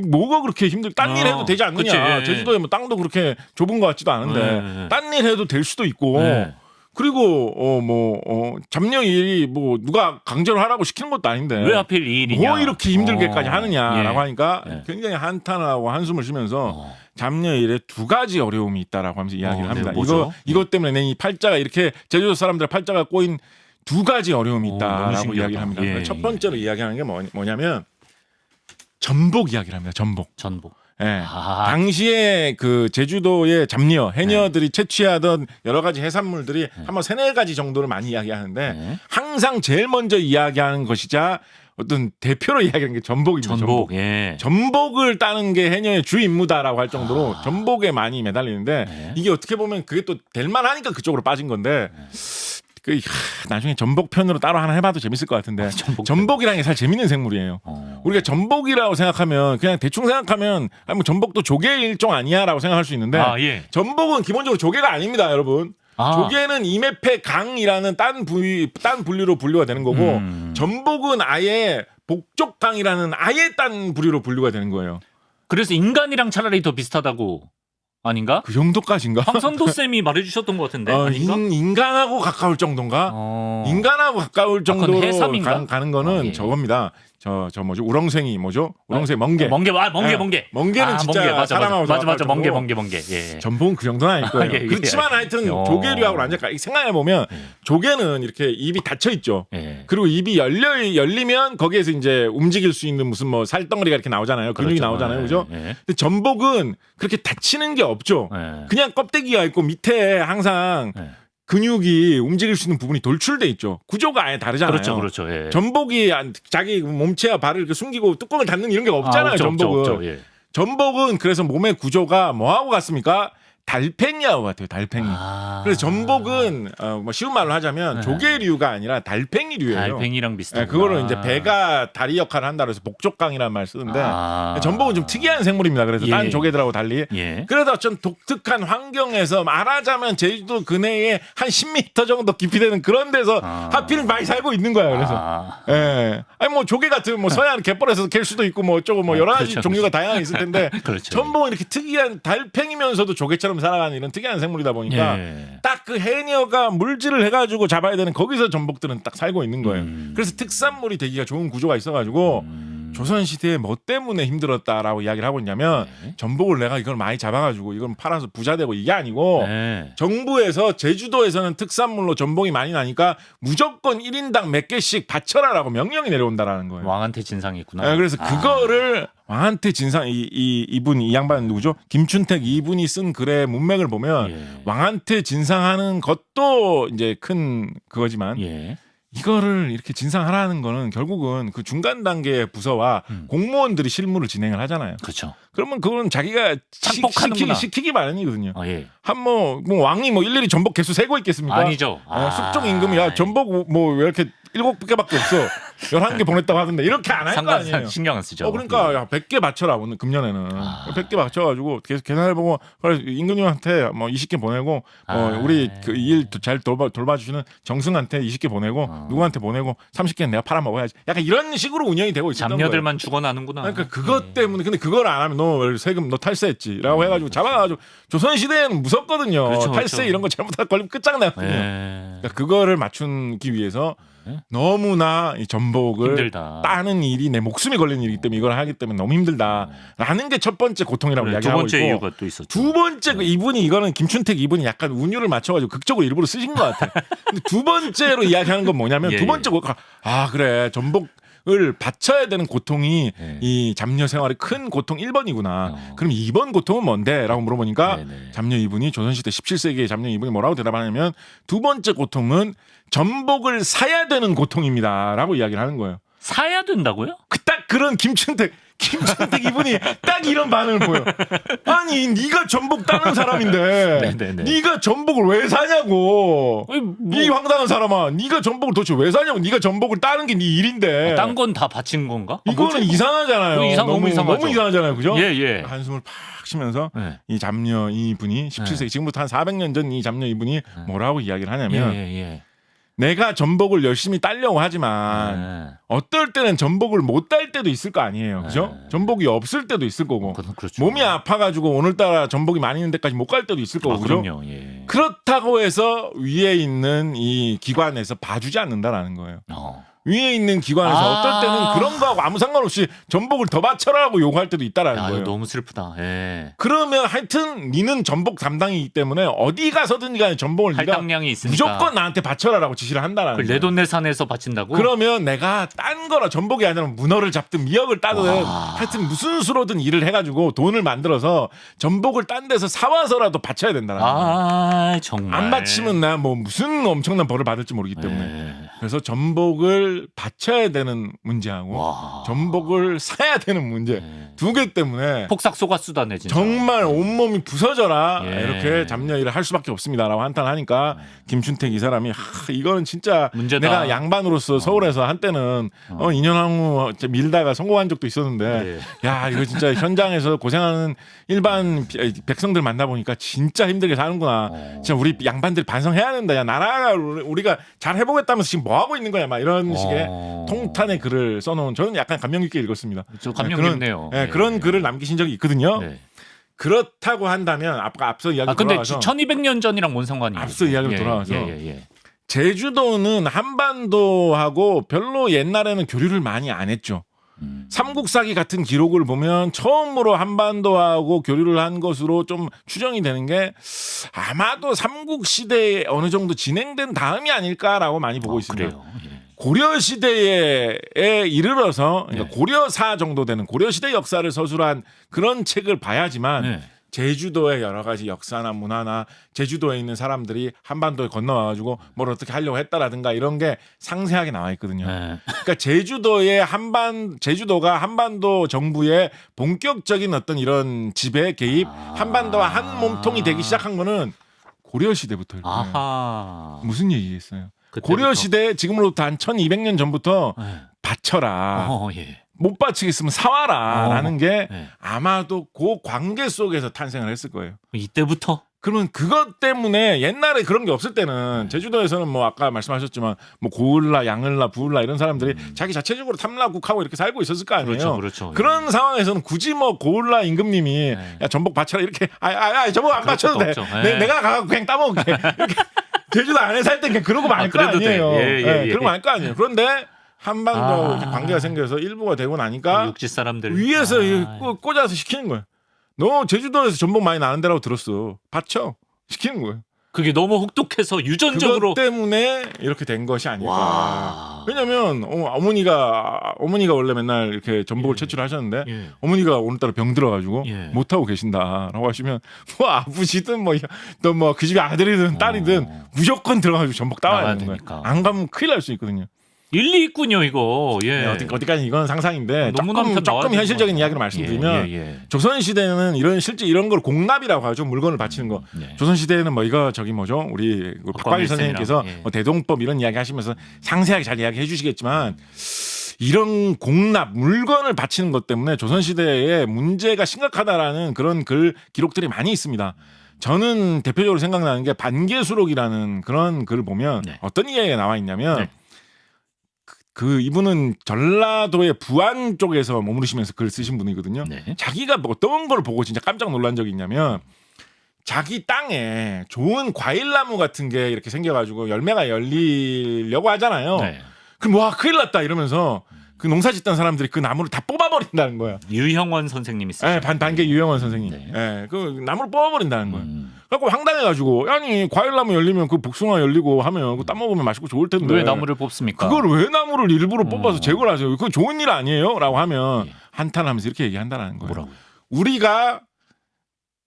뭐가 그렇게 딴 일 해도 되지 않느냐? 그치. 제주도에 뭐 땅도 그렇게 좁은 것 같지도 않은데 네. 딴 일 해도 될 수도 있고. 네. 그리고 잡녀 일이 뭐 누가 강제로 하라고 시키는 것도 아닌데 왜 하필 이 일이냐? 뭐 이렇게 힘들게까지 하느냐라고 예. 하니까 예. 굉장히 한탄을 하고 한숨을 쉬면서 잡녀 일에 두 가지 어려움이 있다라고 하면서 이야기를 합니다. 네, 뭐죠? 이것 때문에 내 이 팔자가 이렇게 제주도 사람들 팔자가 꼬인 두 가지 어려움이 너무 있다라고 신기하다. 이야기를 합니다. 예, 첫 예. 번째로 이야기하는 게 뭐냐면 전복 이야기를 합니다. 전복. 전복. 예. 아. 당시에 그 제주도의 잡녀, 해녀들이 채취하던 여러 가지 해산물들이 한번 세네 가지 정도를 많이 이야기하는데 네. 항상 제일 먼저 이야기하는 것이자 어떤 대표로 이야기하는 게 전복입니다. 전복. 예. 전복을 따는 게 해녀의 주 임무다라고 할 정도로 전복에 많이 매달리는데 네. 이게 어떻게 보면 그게 또 될 만하니까 그쪽으로 빠진 건데 나중에 전복 편으로 따로 하나 해봐도 재밌을 것 같은데 전복이라는 게 사실 재밌는 생물이에요. 우리가 전복이라고 생각하면 그냥 대충 생각하면 뭐 전복도 조개 일종 아니야라고 생각할 수 있는데 아 예. 전복은 기본적으로 조개가 아닙니다, 여러분. 아. 조개는 이메페 강이라는 딴 부류로 분류가 되는 거고 전복은 아예 복족강이라는 아예 딴 부류로 분류가 되는 거예요. 그래서 인간이랑 차라리 더 비슷하다고 아닌가? 그 정도까지인가? 황선도 쌤이 말해주셨던 것 같은데 아닌가? 인간하고 가까울 정도인가? 인간하고 가까울 그건 정도로 해삼인가? 가는 거는 예. 저겁니다. 저 뭐죠? 우렁생이 뭐죠? 우렁생이 멍게. 멍게 예. 멍게. 멍게는 진짜 맞아. 사람하고 맞아. 가까울 정도고. 멍게. 예. 전복은 그 정도는 아닐 거예요. 예, 예. 그렇지만 하여튼 조개류하고는 안 될까? 생각해 보면 조개는 이렇게 입이 닫혀 있죠. 예. 그리고 입이 열리면 거기에서 이제 움직일 수 있는 무슨 뭐 살덩어리가 이렇게 나오잖아요. 근육이 그렇죠. 나오잖아요. 그죠? 예. 근데 전복은 그렇게 닫히는 게 없죠. 예. 그냥 껍데기가 있고 밑에 항상 예. 근육이 움직일 수 있는 부분이 돌출돼 있죠. 구조가 아예 다르잖아요. 그렇죠. 예. 전복이 자기 몸체와 발을 이렇게 숨기고 뚜껑을 닫는 이런 게 없잖아요. 전복은. 없죠. 예. 전복은 그래서 몸의 구조가 뭐하고 같습니까? 달팽이하고 같아요. 달팽이. 그래서 전복은 뭐 쉬운 말로 하자면 네. 조개류가 아니라 달팽이류예요. 달팽이랑 비슷한. 그거를 이제 배가 다리 역할을 한다 그래서 복족강이라는 말 쓰는데 전복은 좀 특이한 생물입니다. 그래서 예. 다른 조개들하고 달리. 예. 그래서 좀 독특한 환경에서 말하자면 제주도 근해에 한 10m 정도 깊이 되는 그런 데서 하필 많이 살고 있는 거야. 그래서 예. 아니 뭐 조개 같은 뭐 서해안 갯벌에서 갤 수도 있고 뭐 어쩌고 뭐 여러 가지 그렇죠, 종류가 다양하게 있을 텐데 그렇죠. 전복은 이렇게 특이한 달팽이면서도 조개처럼 살아가는 이런 특이한 생물이다 보니까 예. 딱 그 해녀가 물질을 해가지고 잡아야 되는 거기서 전복들은 딱 살고 있는 거예요. 그래서 특산물이 되기가 좋은 구조가 있어가지고 조선시대에 뭐 때문에 힘들었다라고 이야기를 하고 있냐면 전복을 내가 이걸 많이 잡아가지고 이걸 팔아서 부자 되고 이게 아니고 네. 정부에서 제주도에서는 특산물로 전복이 많이 나니까 무조건 1인당 몇 개씩 바쳐라라고 명령이 내려온다라는 거예요. 왕한테 진상이 있구나. 네, 그래서 그거를 왕한테 진상 이 양반 누구죠? 김춘택 이분이 쓴 글의 문맥을 보면 예. 왕한테 진상하는 것도 이제 큰 그거지만 예. 이거를 이렇게 진상하라는 거는 결국은 그 중간 단계의 부서와 공무원들이 실무를 진행을 하잖아요. 그렇죠. 그러면 그건 자기가 착복하는구나. 시키기 마련이거든요. 예. 뭐 왕이 뭐 일일이 전복 개수 세고 있겠습니까? 아니죠. 숙종 임금이 야 전복 뭐 왜 이렇게 7개밖에 없어. 11개 보냈다고 하던데 이렇게 안 할 거 아니에요. 신경 안 쓰죠. 그러니까 야 100개 맞춰라 오늘 금년에는 100개 맞춰가지고 계속 계산해보고 그래 임금님한테 뭐 20개 보내고 우리 그 일 잘 돌봐주시는 정승한테 20개 보내고 누구한테 보내고 30개는 내가 팔아먹어야지. 약간 이런 식으로 운영이 되고 있었던 거예요. 잡녀들만 죽어나는구나. 그러니까 그것 때문에 근데 그걸 안 하면 너 세금 너 탈세했지라고 해가지고 잡아가지고 조선 시대에는 무섭거든요. 그렇죠, 탈세 그렇죠. 이런 거 잘못하다 걸리면 끝장나거든요. 예. 그러니까 그거를 맞추기 위해서 너무나 이 전복을 힘들다. 따는 일이 내 목숨이 걸리는 일이기 때문에 이걸 하기 때문에 너무 힘들다라는 게 첫 번째 고통이라고 그래, 두 이야기하고 번째 있고 이유가 또 있었죠. 두 번째 이분이 이거는 김춘택 이분이 약간 운율을 맞춰가지고 극적으로 일부러 쓰신 것 같아. 근데 두 번째로 이야기하는 건 뭐냐면 예, 두 번째 그래 전복을 바쳐야 되는 고통이 예. 이 잡녀 생활의 큰 고통 1번이구나. 그럼 2번 고통은 뭔데? 라고 물어보니까 네네. 잡녀 이분이 조선시대 17세기의 잡녀 이분이 뭐라고 대답하냐면 두 번째 고통은 전복을 사야 되는 고통입니다. 라고 이야기를 하는 거예요. 사야 된다고요? 딱 그런 김춘택 이분이 딱 이런 반응을 보여. 아니 네가 전복 따는 사람인데 네네네. 네가 전복을 왜 사냐고. 아니, 뭐- 이 황당한 사람아. 네가 전복을 도대체 왜 사냐고. 네가 전복을 따는 게 네 일인데. 딴 건 다 바친 건가? 이거는 이상하잖아요. 너무 이상하죠. 너무 이상하잖아요. 그죠? 예. 한숨을 팍 쉬면서 네. 이 잡녀 이분이 17세기 지금부터 한 400년 전 이 잡녀 이분이 뭐라고 이야기를 하냐면 예. 내가 전복을 열심히 따려고 하지만 어떨 때는 전복을 못 딸 때도 있을 거 아니에요. 그죠? 전복이 없을 때도 있을 거고. 그렇죠. 몸이 아파가지고 오늘따라 전복이 많이 있는 데까지 못 갈 때도 있을 거고. 그죠? 그럼요. 예. 그렇다고 해서 위에 있는 이 기관에서 봐주지 않는다라는 거예요. 위에 있는 기관에서 어떨 때는 그런 거하고 아무 상관없이 전복을 더 바쳐라고 요구할 때도 있다라는 야, 거예요. 이거 너무 슬프다. 예. 그러면 하여튼 니는 전복 담당이기 때문에 어디 가서든 간에 전복을 네가 할당량이 있으니까 무조건 나한테 바쳐라라고 지시를 한다라는 거예요. 내돈내산에서 바친다고? 그러면 내가 딴 거라 전복이 아니라 문어를 잡든 미역을 따든 와. 하여튼 무슨 수로든 일을 해가지고 돈을 만들어서 전복을 딴 데서 사와서라도 바쳐야 된다는 거예요. 아, 정말. 안 바치면 나 뭐 무슨 엄청난 벌을 받을지 모르기 때문에 예. 그래서 전복을 바쳐야 되는 문제하고 와. 전복을 사야 되는 문제 두 개 때문에 폭삭 속았수다네 진짜. 정말 온몸이 부서져라 예. 이렇게 잡녀 일을 할 수밖에 없습니다라고 한탄하니까 김춘택 이 사람이 이거는 진짜 문제다. 내가 양반으로서 서울에서 한때는 2년 항우 밀다가 성공한 적도 있었는데 야 이거 진짜 현장에서 고생하는 일반 백성들 만나보니까 진짜 힘들게 사는구나. 진짜 우리 양반들 반성해야 된다. 야 나라가 우리가 잘 해보겠다면서 지금 뭐 하고 있는 거야 막 이런 식의 통탄의 글을 써놓은 저는 약간 감명 깊게 읽었습니다. 저 감명 그런- 깊네요. 네, 그런 글을 남기신 적이 있거든요. 네. 그렇다고 한다면 앞서 이야기 근데 돌아가서 1200년 전이랑 뭔 상관이에요? 앞서 이야기로 돌아가서 예. 제주도는 한반도하고 별로 옛날에는 교류를 많이 안 했죠. 삼국사기 같은 기록을 보면 처음으로 한반도하고 교류를 한 것으로 좀 추정이 되는 게 아마도 삼국시대에 어느 정도 진행된 다음이 아닐까라고 많이 보고 있습니다. 그래요. 예. 고려시대에 이르러서 그러니까 네. 고려사 정도 되는 고려시대 역사를 서술한 그런 책을 봐야지만 네. 제주도의 여러 가지 역사나 문화나 제주도에 있는 사람들이 한반도에 건너와가지고 뭘 어떻게 하려고 했다라든가 이런 게 상세하게 나와 있거든요. 네. 그러니까 제주도가 한반도 정부의 본격적인 어떤 이런 지배 개입, 한반도와 한 몸통이 되기 시작한 거는 고려시대부터일 거예요. 아하. 무슨 얘기겠어요? 그때부터. 고려시대 지금으로부터 한 1200년 전부터 네. 바쳐라. 예. 못 바치겠으면 사와라. 라는 게 네. 아마도 그 관계 속에서 탄생을 했을 거예요. 이때부터 그러면 그것 때문에 옛날에 그런 게 없을 때는 제주도에서는 뭐 아까 말씀하셨지만 뭐 고을라, 양을라, 부을라 이런 사람들이 자기 자체적으로 탐락국하고 이렇게 살고 있었을 거 아니에요. 그렇죠. 그런 상황에서는 굳이 뭐 고을라 임금님이 야 전복 바쳐라 이렇게 전복 안 그럴 바쳐도 돼. 것도 없죠. 예. 내가 가서 그냥 따먹을게. 이렇게 제주도 안에 살 때 그냥 그러고 말 거 그래도 돼. 아니에요. 예. 그러고 말 거 아니에요. 그런데 한반도 이렇게 관계가 생겨서 일부가 되고 나니까 육지 사람들 위에서 꽂아서 시키는 거예요. 너 제주도에서 전복 많이 나는 데라고 들었어. 받쳐. 시키는 거예요. 그게 너무 혹독해서 유전적으로 그것 때문에 이렇게 된 것이 아닐까. 와. 왜냐면 어머니가 원래 맨날 이렇게 전복을 채취하셨는데 예. 어머니가 오늘따라 병 들어가지고 예. 못 하고 계신다라고 하시면 뭐 아버지든 뭐 또 뭐 그 집에 아들이든 딸이든 무조건 들어가지고 전복 따와야 나가야 되는 되니까. 거예요. 안 가면 큰일 날 수 있거든요. 일리 있군요 이거. 예. 네, 어디까지 이건 상상인데 너무 남편 조금 나와야 현실적인 되는 이야기를 거. 말씀드리면 예. 조선 시대는 실제 이런 걸 공납이라고 하죠. 물건을 바치는 거. 예. 조선 시대에는 뭐 이거 저기 뭐죠? 우리 박광일 선생님께서 예. 뭐 대동법 이런 이야기 하시면서 상세하게 잘 이야기해 주시겠지만 이런 공납 물건을 바치는 것 때문에 조선 시대에 문제가 심각하다라는 그런 기록들이 많이 있습니다. 저는 대표적으로 생각나는 게 반개수록이라는 그런 글을 보면 네. 어떤 이야기가 나와 있냐면 네. 이분은 전라도의 부안 쪽에서 머무르시면서 글 쓰신 분이거든요. 네. 자기가 뭐 어떤 걸 보고 진짜 깜짝 놀란 적이 있냐면 자기 땅에 좋은 과일나무 같은 게 이렇게 생겨가지고 열매가 열리려고 하잖아요. 네. 그럼 와 큰일 났다 이러면서 그 농사 짓던 사람들이 그 나무를 다 뽑아버린다는 거야. 유형원 선생님이 쓰. 예, 반개 유영원 선생님. 네. 예, 그 나무를 뽑아버린다는 거예요. 그래갖고 황당해가지고 아니 과일나무 열리면 그 복숭아 열리고 하면 그거 따 먹으면 맛있고 좋을 텐데 왜 나무를 뽑습니까? 그걸 왜 나무를 일부러 뽑아서 제거를 하세요? 그거 좋은 일 아니에요? 라고 하면 한탄하면서 이렇게 얘기한다는 거예요. 뭐라고요? 우리가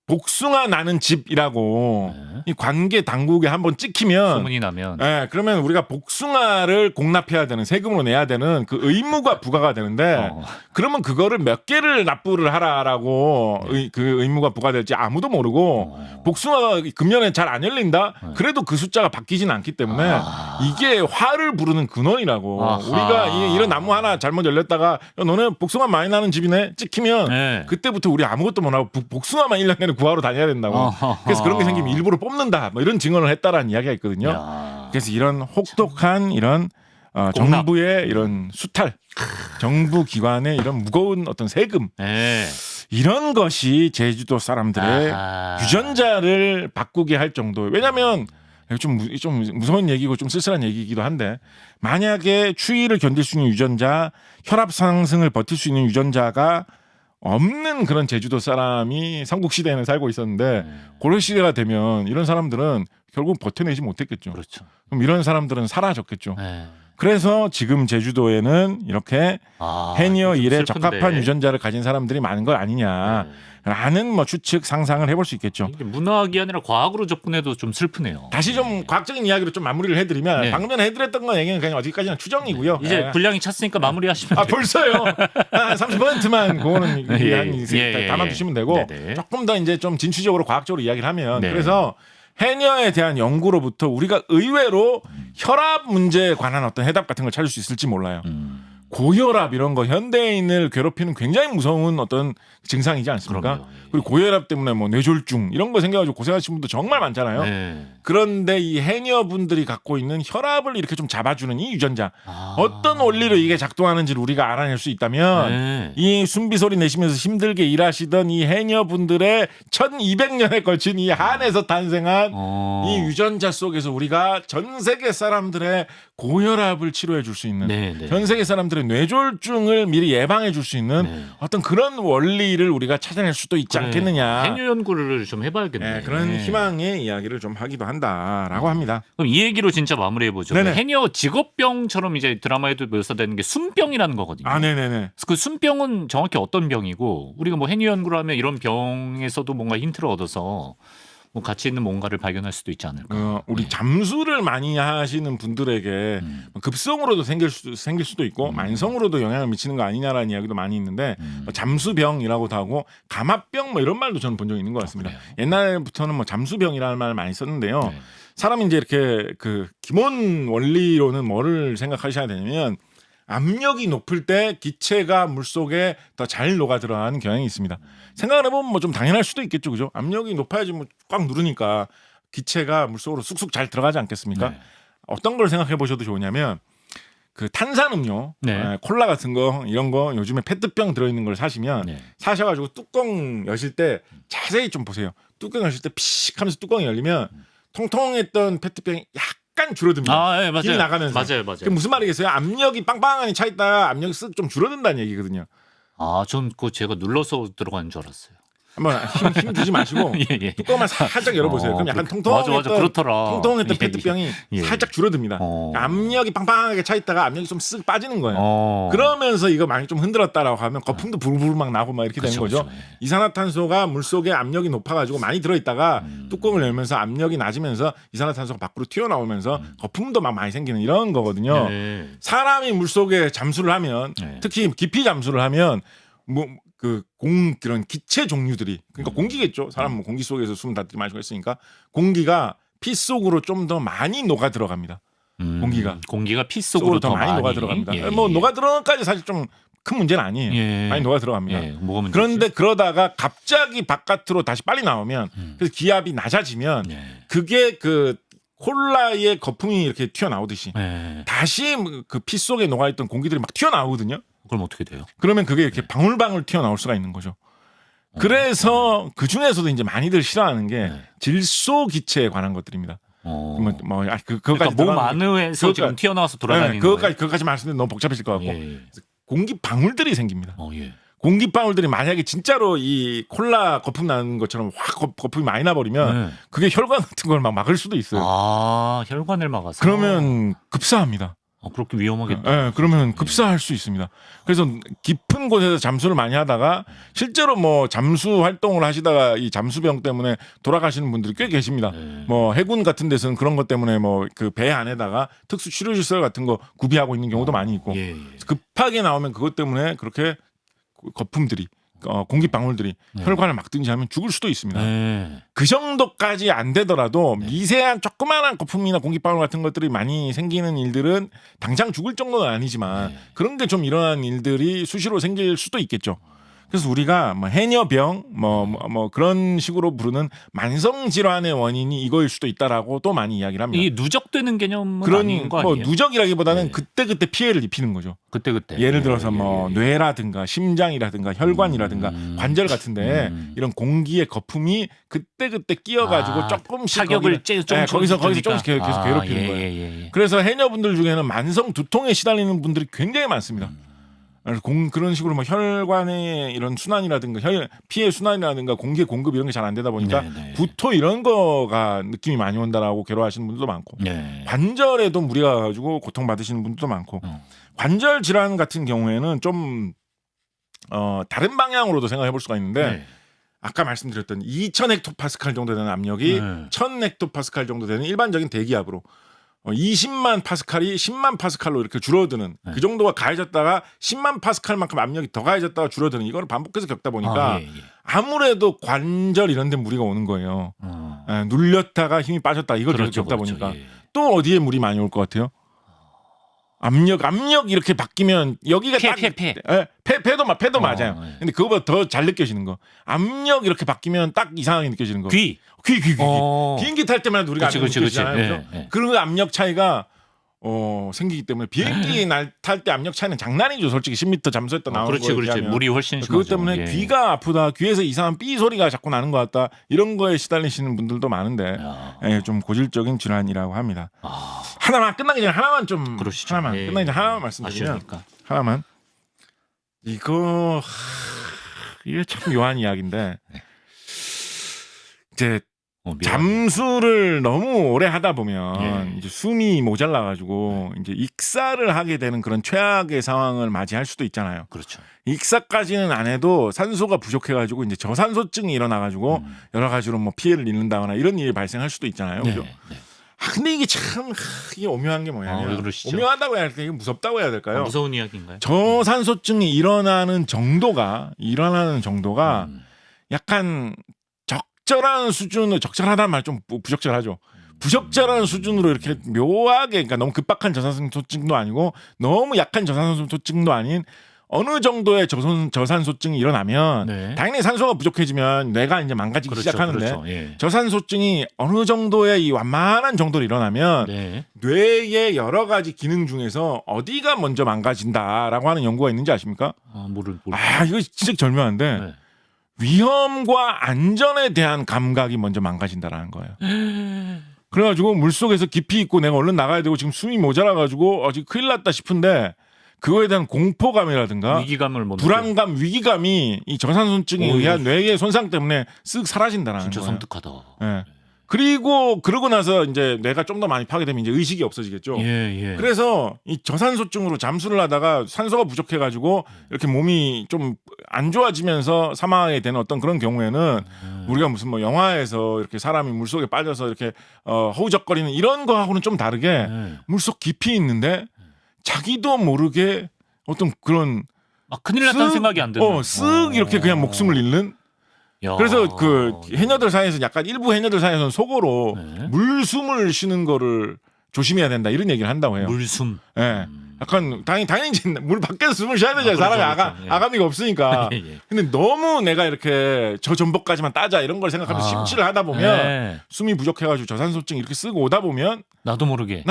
복숭아 나는 집이라고 이 관계 당국에 한번 찍히면 소문이 나면 예, 그러면 우리가 복숭아를 공납해야 되는 세금으로 내야 되는 그 의무가 부과가 되는데 그러면 그거를 몇 개를 납부를 하라라고 그 의무가 부과될지 아무도 모르고 복숭아가 금년에 잘 안 열린다. 그래도 그 숫자가 바뀌진 않기 때문에 이게 화를 부르는 근원이라고. 아하. 우리가 이런 나무 하나 잘못 열렸다가 야, 너네 복숭아 많이 나는 집이네 찍히면 네. 그때부터 우리 아무것도 못 하고 복숭아만 1년 내내 구하러 다녀야 된다고. 아하하. 그래서 그런 게 생기면 일부러 뽑는다. 뭐 이런 증언을 했다라는 이야기가 있거든요. 야. 그래서 이런 혹독한 이런 공납. 정부의 이런 수탈, 정부 기관의 이런 무거운 어떤 세금 네. 이런 것이 제주도 사람들의 아하. 유전자를 바꾸게 할 정도. 왜냐하면 좀 무서운 얘기고 좀 쓸쓸한 얘기이기도 한데 만약에 추위를 견딜 수 있는 유전자, 혈압 상승을 버틸 수 있는 유전자가 없는 그런 제주도 사람이 삼국시대에는 살고 있었는데 고려시대가 되면 이런 사람들은 결국 버텨내지 못했겠죠. 그렇죠. 그럼 이런 사람들은 사라졌겠죠. 네. 그래서 지금 제주도에는 이렇게 해니어 좀 일에 슬픈데. 적합한 유전자를 가진 사람들이 많은 거 아니냐라는 뭐 추측 상상을 해볼 수 있겠죠. 이게 문학이 아니라 과학으로 접근해도 좀 슬프네요. 다시 좀 과학적인 이야기로 좀 마무리를 해드리면 네. 방금 전에 해드렸던 건 얘기는 그냥 어디까지나 추정이고요. 이제 예. 분량이 찼으니까 마무리하시면 아 돼요. 벌써요. 한 30%만 그거는 예. 담아두시면 되고 네네. 조금 더 이제 좀 진취적으로 과학적으로 이야기를 하면 네. 그래서 해녀에 대한 연구로부터 우리가 의외로 혈압 문제에 관한 어떤 해답 같은 걸 찾을 수 있을지 몰라요. 고혈압 이런 거 현대인을 괴롭히는 굉장히 무서운 어떤 증상이지 않습니까? 그럼요. 그리고 고혈압 때문에 뭐 뇌졸중 이런 거 생겨가지고 고생하시는 분도 정말 많잖아요. 네. 그런데 이 해녀분들이 갖고 있는 혈압을 이렇게 좀 잡아주는 이 유전자 어떤 원리로 이게 작동하는지를 우리가 알아낼 수 있다면 네. 이 숨비 소리 내시면서 힘들게 일하시던 이 해녀분들의 1200년에 걸친 이 한에서 탄생한 이 유전자 속에서 우리가 전 세계 사람들의 고혈압을 치료해 줄 수 있는 네. 전 세계 사람들의 뇌졸중을 미리 예방해 줄 수 있는 네. 어떤 그런 원리를 우리가 찾아낼 수도 있지 않겠느냐. 해녀 연구를 좀 해봐야겠네. 네, 그런 희망의 이야기를 좀 하기도 한다라고 합니다. 그럼 이 얘기로 진짜 마무리해보죠. 네네. 해녀 직업병처럼 이제 드라마에도 묘사되는 게 순병이라는 거거든요. 아, 네네네. 그 순병은 정확히 어떤 병이고 우리가 뭐 해녀 연구를 하면 이런 병에서도 뭔가 힌트를 얻어서 뭐 가치 있는 뭔가를 발견할 수도 있지 않을까. 우리 잠수를 많이 하시는 분들에게 급성으로도 생길 수도 있고 만성으로도 영향을 미치는 거 아니냐라는 이야기도 많이 있는데 뭐 잠수병이라고도 하고 감압병 뭐 이런 말도 저는 본 적이 있는 것 같습니다. 옛날부터는 뭐 잠수병이라는 말을 많이 썼는데요. 네. 사람이 이제 이렇게 그 기본 원리로는 뭐를 생각하셔야 되냐면 압력이 높을 때 기체가 물속에 더 잘 녹아 들어가는 경향이 있습니다. 생각을 해보면 뭐 좀 당연할 수도 있겠죠, 그죠? 압력이 높아야지 뭐 꽉 누르니까 기체가 물속으로 쑥쑥 잘 들어가지 않겠습니까? 네. 어떤 걸 생각해 보셔도 좋으냐면 그 탄산음료, 네. 콜라 같은 거 이런 거 요즘에 페트병 들어있는 걸 사시면 네. 사셔가지고 뚜껑 여실 때 자세히 좀 보세요. 뚜껑 여실 때 피식 하면서 뚜껑이 열리면 통통했던 페트병이 약간 줄어듭니다. 아, 네, 맞아요. 힘이 나가면서. 맞아요. 그게 무슨 말이겠어요? 압력이 빵빵하니 차 있다가 압력이 쓱 좀 줄어든다는 얘기거든요. 아, 전 그거 제가 눌러서 들어가는 줄 알았어요. 한번 힘 주지 마시고 예. 뚜껑만 살짝 열어보세요. 그럼 약간 통통했던 맞아, 그렇더라. 통통했던 예, 페트병이 예. 살짝 줄어듭니다. 그러니까 압력이 빵빵하게 차 있다가 압력이 좀 쓱 빠지는 거예요. 그러면서 이거 많이 좀 흔들었다라고 하면 거품도 부르르 막 나고 막 이렇게 되는 거죠. 그렇죠. 이산화탄소가 물속에 압력이 높아가지고 많이 들어있다가 뚜껑을 열면서 압력이 낮으면서 이산화탄소가 밖으로 튀어나오면서 거품도 막 많이 생기는 이런 거거든요. 네. 사람이 물속에 잠수를 하면 네. 특히 깊이 잠수를 하면 뭐 그런 기체 종류들이 그러니까 공기겠죠. 사람 뭐 공기 속에서 숨 다 들이마시고 했으니까 공기가 피 속으로 좀 더 많이 녹아 들어갑니다. 공기가 피 속으로 더 많이 녹아 들어갑니다. 예. 뭐 녹아 들어가까지 사실 좀 큰 문제는 아니에요. 예. 많이 녹아 들어갑니다. 예. 뭐가 문제지? 그런데 그러다가 갑자기 바깥으로 다시 빨리 나오면 그래서 기압이 낮아지면 예. 그게 그 콜라의 거품이 이렇게 튀어나오듯이 예. 다시 그 피 속에 녹아있던 공기들이 막 튀어나오거든요. 그럼 어떻게 돼요? 그러면 그게 이렇게 방울방울 튀어나올 수가 있는 거죠. 그래서 그 중에서도 이제 많이들 싫어하는 게 질소 기체에 관한 것들입니다. 그거까지 그러니까 몸 들어가는 게- 안에서 지금 튀어나와서 돌아다니는 거예요. 그거까지 말씀드리면 너무 복잡해질 것 같고 예. 공기 방울들이 생깁니다. 예. 공기 방울들이 만약에 진짜로 이 콜라 거품 나는 것처럼 확 거품이 많이 나버리면 네. 그게 혈관 같은 걸 막 막을 수도 있어요. 아, 혈관을 막아서. 그러면 급사합니다. 그렇게 위험하겠다. 예, 그러면 급사할 수 있습니다. 그래서 깊은 곳에서 잠수를 많이 하다가 실제로 뭐 잠수 활동을 하시다가 이 잠수병 때문에 돌아가시는 분들이 꽤 계십니다. 네. 뭐 해군 같은 데서는 그런 것 때문에 뭐 그 배 안에다가 특수 치료시설 같은 거 구비하고 있는 경우도 많이 있고 예. 급하게 나오면 그것 때문에 그렇게 거품들이 공기 방울들이 네. 혈관을 막든지 하면 죽을 수도 있습니다. 네. 그 정도까지 안 되더라도 미세한 조그마한 거품이나 공기방울 같은 것들이 많이 생기는 일들은 당장 죽을 정도는 아니지만 네. 그런 게 좀 일어나는 일들이 수시로 생길 수도 있겠죠. 그래서 우리가 뭐 해녀병 뭐 그런 식으로 부르는 만성 질환의 원인이 이거일 수도 있다라고 또 많이 이야기를 합니다. 이 누적되는 개념은 그런 아닌 거 뭐 아니에요? 누적이라기보다는 네. 그때 피해를 입히는 거죠. 그때. 예를 들어서 예, 뭐 예. 뇌라든가 심장이라든가 혈관이라든가 관절 같은데 이런 공기의 거품이 그때 끼어가지고 조금씩 타격을 거기서 조금씩 계속 괴롭히는 거예요. 예. 그래서 해녀분들 중에는 만성 두통에 시달리는 분들이 굉장히 많습니다. 그래서 그런 식으로 뭐 혈관의 이런 순환이라든가 피해 순환이라든가 공기의 공급 이런 게 잘 안 되다 보니까 네. 구토 이런 거가 느낌이 많이 온다라고 괴로워하시는 분들도 많고 네. 관절에도 무리가 가지고 고통받으시는 분들도 많고 관절 질환 같은 경우에는 좀 다른 방향으로도 생각해 볼 수가 있는데 네. 아까 말씀드렸던 2000 헥토파스칼 정도 되는 압력이 네. 1000 헥토파스칼 정도 되는 일반적인 대기압으로 20만 파스칼이 10만 파스칼로 이렇게 줄어드는 네. 그 정도가 가해졌다가 10만 파스칼만큼 압력이 더 가해졌다가 줄어드는 이거를 반복해서 겪다 보니까 예. 아무래도 관절 이런 데 무리가 오는 거예요. 눌렸다가 힘이 빠졌다 이걸 그렇죠, 겪다 그렇죠. 보니까 예. 또 어디에 물이 많이 올 것 같아요? 압력 이렇게 바뀌면 여기가 폐도 맞아요. 예. 근데 그거보다 더 잘 느껴지는 거. 압력 이렇게 바뀌면 딱 이상하게 느껴지는 거. 귀. 비행기 탈 때만 우리가 압력 느껴지잖아요. 그렇죠? 그런 압력 차이가 생기기 때문에 비행기 탈 때 압력 차이는 장난이죠. 솔직히 10m 잠수했다 나오는 거에 그렇지. 비하면. 물이 훨씬 심하죠. 그것 때문에 예. 귀가 아프다. 귀에서 이상한 삐 소리가 자꾸 나는 것 같다. 이런 거에 시달리시는 분들도 많은데 좀 고질적인 질환이라고 합니다. 하나만 끝나기 전에 하나만 좀 그러시죠. 하나만 예. 끝나기 전에 하나만 말씀드리면 아쉬우니까. 하나만 이게 참 묘한 이야기인데 이제 잠수를 너무 오래 하다 보면 이제 숨이 모자라 가지고 이제 익사를 하게 되는 그런 최악의 상황을 맞이할 수도 있잖아요. 그렇죠. 익사까지는 안 해도 산소가 부족해 가지고 이제 저산소증이 일어나 가지고 여러 가지로 뭐 피해를 입는다거나 이런 일이 발생할 수도 있잖아요. 그죠? 근데 이게 참 이게 오묘한 게 뭐냐면 왜 그러시죠? 오묘하다고 해야 할까요? 이게 무섭다고 해야 될까요? 무서운 이야기인가요? 저산소증이 일어나는 정도가 약간 적절한 수준으로 적절하다는 말 좀 부적절하죠. 부적절한 수준으로 이렇게 묘하게 그러니까 너무 급박한 저산소증도 아니고 너무 약한 저산소증도 아닌 어느 정도의 저산소증이 일어나면 당연히 산소가 부족해지면 뇌가 이제 망가지기 시작하는데 저산소증이 어느 정도의 이 완만한 정도로 일어나면 뇌의 여러 가지 기능 중에서 어디가 먼저 망가진다라고 하는 연구가 있는지 아십니까? 이거 진짜 절묘한데 위험과 안전에 대한 감각이 먼저 망가진다라는 거예요. 그래가지고 물속에서 깊이 있고 내가 얼른 나가야 되고 지금 숨이 모자라가지고 지금 큰일 났다 싶은데 그거에 대한 공포감이라든가 위기감을 불안감, 위기감이 이 저산소증에 의한 뇌의 손상 때문에 쓱 사라진다라는 진짜 거예요. 섬뜩하다. 그러고 나서 이제 뇌가 좀 더 많이 파괴되면 이제 의식이 없어지겠죠. 그래서 이 저산소증으로 잠수를 하다가 산소가 부족해가지고 이렇게 몸이 좀 안 좋아지면서 사망하게 되는 어떤 그런 경우에는 우리가 무슨 뭐 영화에서 이렇게 사람이 물속에 빠져서 이렇게 허우적거리는 이런 거하고는 좀 다르게 물속 깊이 있는데 자기도 모르게 어떤 그런 큰일 났다는 생각이 안 드는. 쓱 이렇게 그냥 목숨을 잃는. 그래서 그 해녀들 사이에서 약간 일부 해녀들 사이에서는 속어로 물숨을 쉬는 거를 조심해야 된다 이런 얘기를 한다고 해요. 물숨. 약간 당연히 이제 물 밖에서 숨을 쉬어야 되잖아요. 사람이 아가미가 없으니까. 근데 너무 내가 이렇게 저 전복까지만 따자 이런 걸 생각하면서 심취를 하다 보면 숨이 부족해가지고 저산소증 이렇게 쓰고 오다 보면 나도 모르게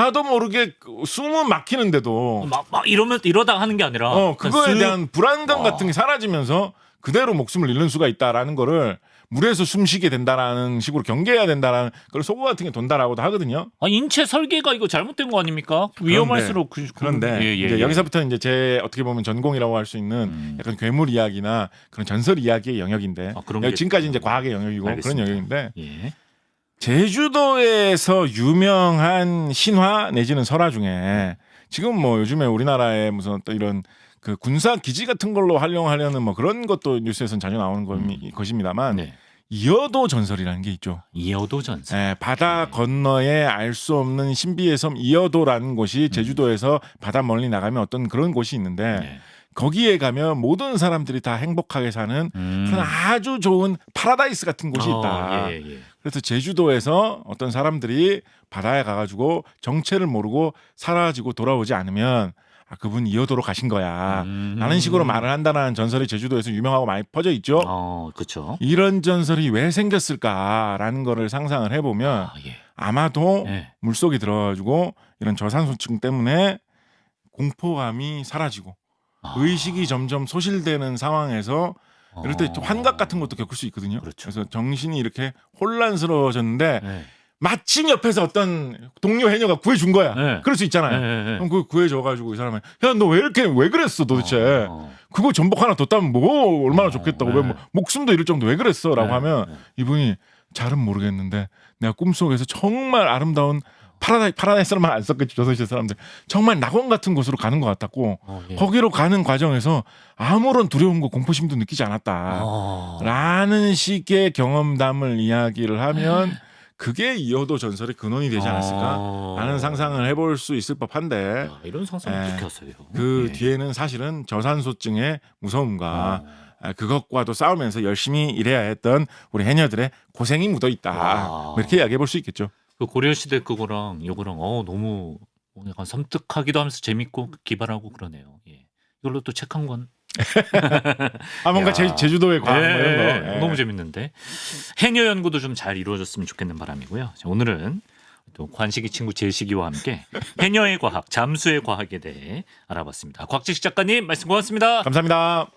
숨은 막히는데도 막 이러다가 하는 게 아니라 그거에 대한 불안감 같은 게 사라지면서 그대로 목숨을 잃는 수가 있다라는 거를 물에서 숨쉬게 된다라는 식으로 경계해야 된다라는 걸 속어 같은 게 돈다라고도 하거든요. 아, 인체 설계가 이거 잘못된 거 아닙니까? 위험할수록 그런데 이제 여기서부터 이제 제 어떻게 보면 전공이라고 할 수 있는 약간 괴물 이야기나 그런 전설 이야기의 영역인데 그런 게 지금까지 이제 과학의 영역이고 알겠습니다. 그런 영역인데 예. 제주도에서 유명한 신화 내지는 설화 중에 지금 뭐 요즘에 우리나라에 무슨 어떤 이런 그 군사 기지 같은 걸로 활용하려는 뭐 그런 것도 뉴스에서는 자주 나오는 것입니다만 네. 이어도 전설이라는 게 있죠. 이어도 전설. 예, 바다 건너에 알 수 없는 신비의 섬 이어도라는 곳이 제주도에서 바다 멀리 나가면 어떤 그런 곳이 있는데 네. 거기에 가면 모든 사람들이 다 행복하게 사는 그런 아주 좋은 파라다이스 같은 곳이 있다. 예. 그래서 제주도에서 어떤 사람들이 바다에 가가지고 정체를 모르고 사라지고 돌아오지 않으면 그분 이어도로 가신 거야. 라는 식으로 말을 한다는 전설이 제주도에서 유명하고 많이 퍼져 있죠. 그렇죠. 이런 전설이 왜 생겼을까라는 거를 상상을 해보면 예. 아마도 네. 물속에 들어가지고 이런 저산소증 때문에 공포감이 사라지고 의식이 점점 소실되는 상황에서 이럴 때 환각 같은 것도 겪을 수 있거든요. 그렇죠. 그래서 정신이 이렇게 혼란스러워졌는데 네. 마침 옆에서 어떤 동료 해녀가 구해준 거야. 네. 그럴 수 있잖아요. 네. 그럼 그 구해줘가지고 이 사람은 야 너 왜 그랬어 도대체? 그거 전복 하나 뒀다면 뭐 얼마나 좋겠다고 왜 목숨도 잃을 정도 왜 그랬어라고 하면 이분이 잘은 모르겠는데 내가 꿈속에서 정말 아름다운 파라다이스만 안 썼겠지 조선시대 사람들 정말 낙원 같은 곳으로 가는 것 같았고 예. 거기로 가는 과정에서 아무런 두려움과 공포심도 느끼지 않았다라는 식의 경험담을 이야기를 하면 그게 이어도 전설의 근원이 되지 않았을까라는 상상을 해볼 수 있을 법한데 이런 상상을 지켰어요. 그 뒤에는 사실은 저산소증의 무서움과 그것과도 싸우면서 열심히 일해야 했던 우리 해녀들의 고생이 묻어 있다. 뭐 이렇게 이야기해 볼 수 있겠죠. 그 고려시대 그거랑 요거랑 너무 약간 섬뜩하기도 하면서 재밌고 기발하고 그러네요. 예. 이걸로 또 책 한 권. 뭔가 야. 제주도의 과학 뭐 이런 거. 예. 너무 재밌는데 해녀 연구도 좀 잘 이루어졌으면 좋겠는 바람이고요. 자, 오늘은 또 관식이 친구 제식이와 함께 해녀의 과학, 잠수의 과학에 대해 알아봤습니다. 곽지식 작가님 말씀 고맙습니다. 감사합니다.